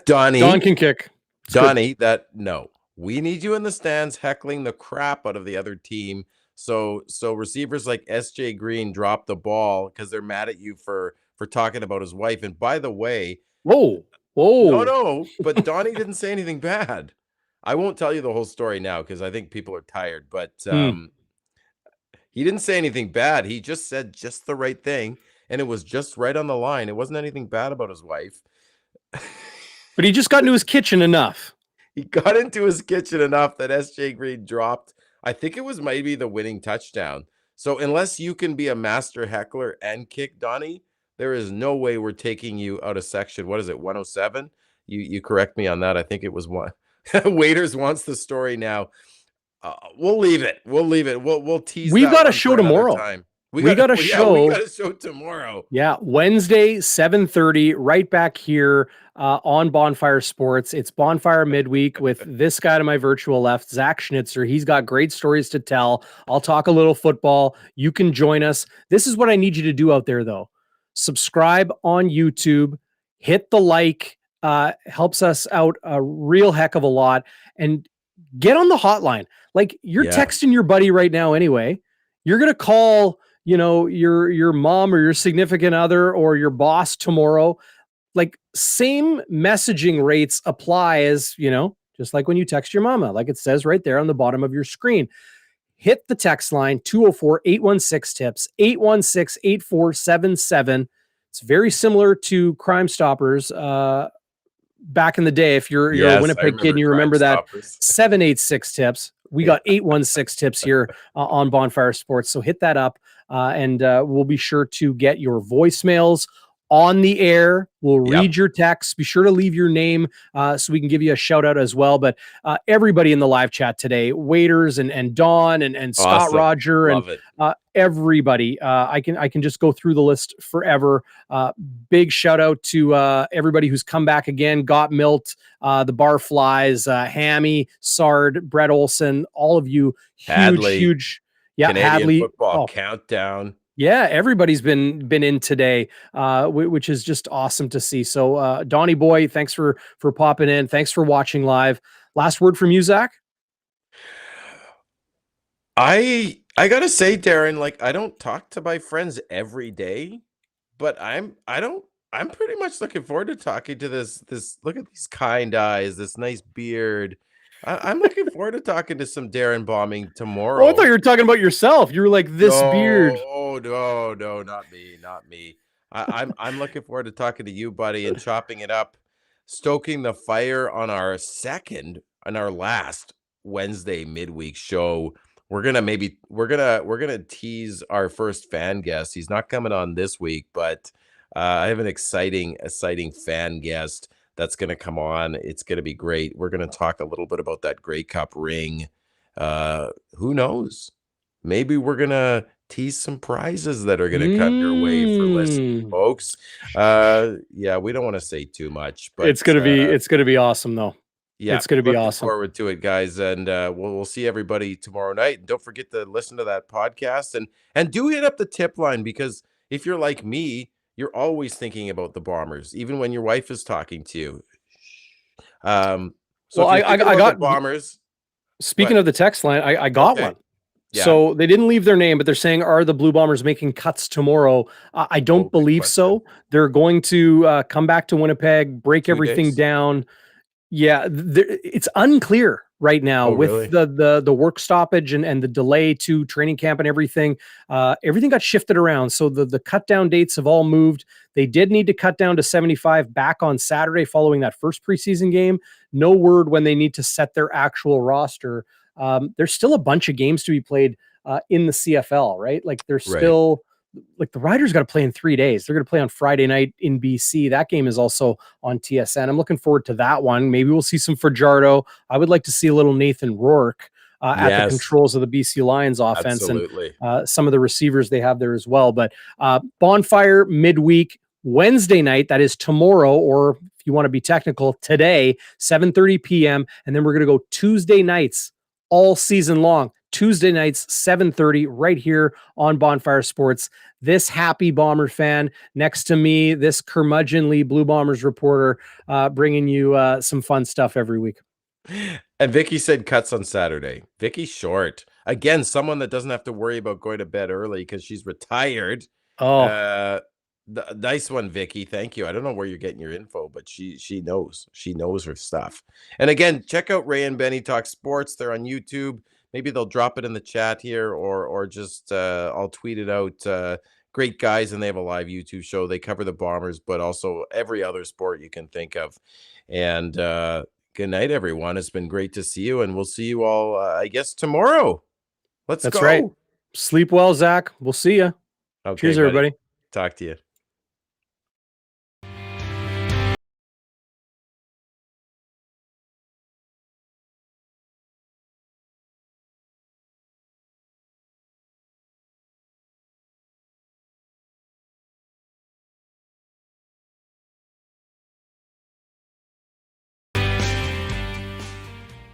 Donnie, Don can kick. It's Donnie, no, we need you in the stands heckling the crap out of the other team. So receivers like SJ Green drop the ball because they're mad at you for talking about his wife. And by the way, whoa, no, but Donnie didn't say anything bad. I won't tell you the whole story now because I think people are tired, but he didn't say anything bad. He just said just the right thing, and it was just right on the line. It wasn't anything bad about his wife. But he just got into his kitchen enough. He got into his kitchen enough that SJ Green dropped, I think it was maybe the winning touchdown. So unless you can be a master heckler and kick, Donnie, there is no way we're taking you out of section. What is it, 107? You correct me on that. I think it was one. Waiters wants the story now. We'll leave it. We'll tease. We've got a show tomorrow. We got a show. We got a show tomorrow. Yeah, Wednesday, 7:30, right back here on Bonfire Sports. It's Bonfire Midweek with this guy to my virtual left, Zach Schnitzer. He's got great stories to tell. I'll talk a little football. You can join us. This is what I need you to do out there, though. Subscribe on YouTube. Hit the like. Helps us out a real heck of a lot. And get on the hotline. Like, you're texting your buddy right now anyway. You're going to call, your mom or your significant other or your boss tomorrow. Like, same messaging rates apply as, just like when you text your mama, like it says right there on the bottom of your screen. Hit the text line 204-816-TIPS, 816-8477. It's very similar to Crime Stoppers, back in the day. If you're a Winnipeg kid and you remember that, 786-TIPS. We got 816-TIPS here on Bonfire Sports. So hit that up and we'll be sure to get your voicemails on the air. We'll read your texts. Be sure to leave your name so we can give you a shout out as well. But everybody in the live chat today, Waiters and Dawn and Scott Roger and everybody. I can just go through the list forever. Big shout out to everybody who's come back again. Got Milt, the Barflies, Hammy, Sard, Brett Olson, all of you. Huge. Yeah, Canadian Hadley. Football Countdown. Yeah, everybody's been in today, which is just awesome to see. So, Donnie boy, thanks for popping in. Thanks for watching live. Last word from you, Zach? I gotta say, Darrin, like, I don't talk to my friends every day, but I'm pretty much looking forward to talking to this. Look at these kind eyes, this nice beard. I'm looking forward to talking to some Darrin Bauming tomorrow. Oh, I thought you were talking about yourself. You were like, beard. Oh no, not me. I'm looking forward to talking to you, buddy, and chopping it up, stoking the fire on our last Wednesday midweek show. We're gonna tease our first fan guest. He's not coming on this week, but I have an exciting fan guest that's going to come on. It's going to be great. We're going to talk a little bit about that Grey Cup ring. Who knows? Maybe we're going to tease some prizes that are going to come your way for listening, folks. Yeah, we don't want to say too much, but it's going to be awesome though. Yeah, it's going to be awesome. Forward to it, guys, and we'll see everybody tomorrow night. And don't forget to listen to that podcast and do hit up the tip line, because if you're like me, you're always thinking about the Bombers, even when your wife is talking to you. So I got the Bombers. Speaking of the text line, I got one. Yeah. So they didn't leave their name, but they're saying, are the Blue Bombers making cuts tomorrow? I don't believe so. They're going to come back to Winnipeg, break everything down. Yeah, it's unclear right now with the work stoppage and the delay to training camp and everything. Everything got shifted around. So the cut down dates have all moved. They did need to cut down to 75 back on Saturday following that first preseason game. No word when they need to set their actual roster. There's still a bunch of games to be played in the CFL, right? Like there's still like the Riders got to play in 3 days. They're going to play on Friday night in BC. That game is also on TSN. I'm looking forward to that one. Maybe we'll see some Fajardo. I would like to see a little Nathan Rourke at the controls of the BC Lions offense. Absolutely. And some of the receivers they have there as well. But Bonfire midweek Wednesday night, that is tomorrow, or if you want to be technical, today, 7:30 p.m. And then we're going to go Tuesday nights all season long. Tuesday nights, 7:30, right here on Bonfire Sports. This happy Bomber fan next to me, this curmudgeonly Blue Bombers reporter, bringing you some fun stuff every week. And Vicky said cuts on Saturday. Vicky's short. Again, someone that doesn't have to worry about going to bed early because she's retired. Oh, nice one, Vicky. Thank you. I don't know where you're getting your info, but she knows. She knows her stuff. And again, check out Ray and Benny Talk Sports. They're on YouTube. Maybe they'll drop it in the chat here, or just I'll tweet it out. Great guys, and they have a live YouTube show. They cover the Bombers, but also every other sport you can think of. And good night, everyone. It's been great to see you, and we'll see you all, I guess, tomorrow. That's go. Right. Sleep well, Zach. We'll see you. Okay, cheers, buddy. everybody. Talk to you.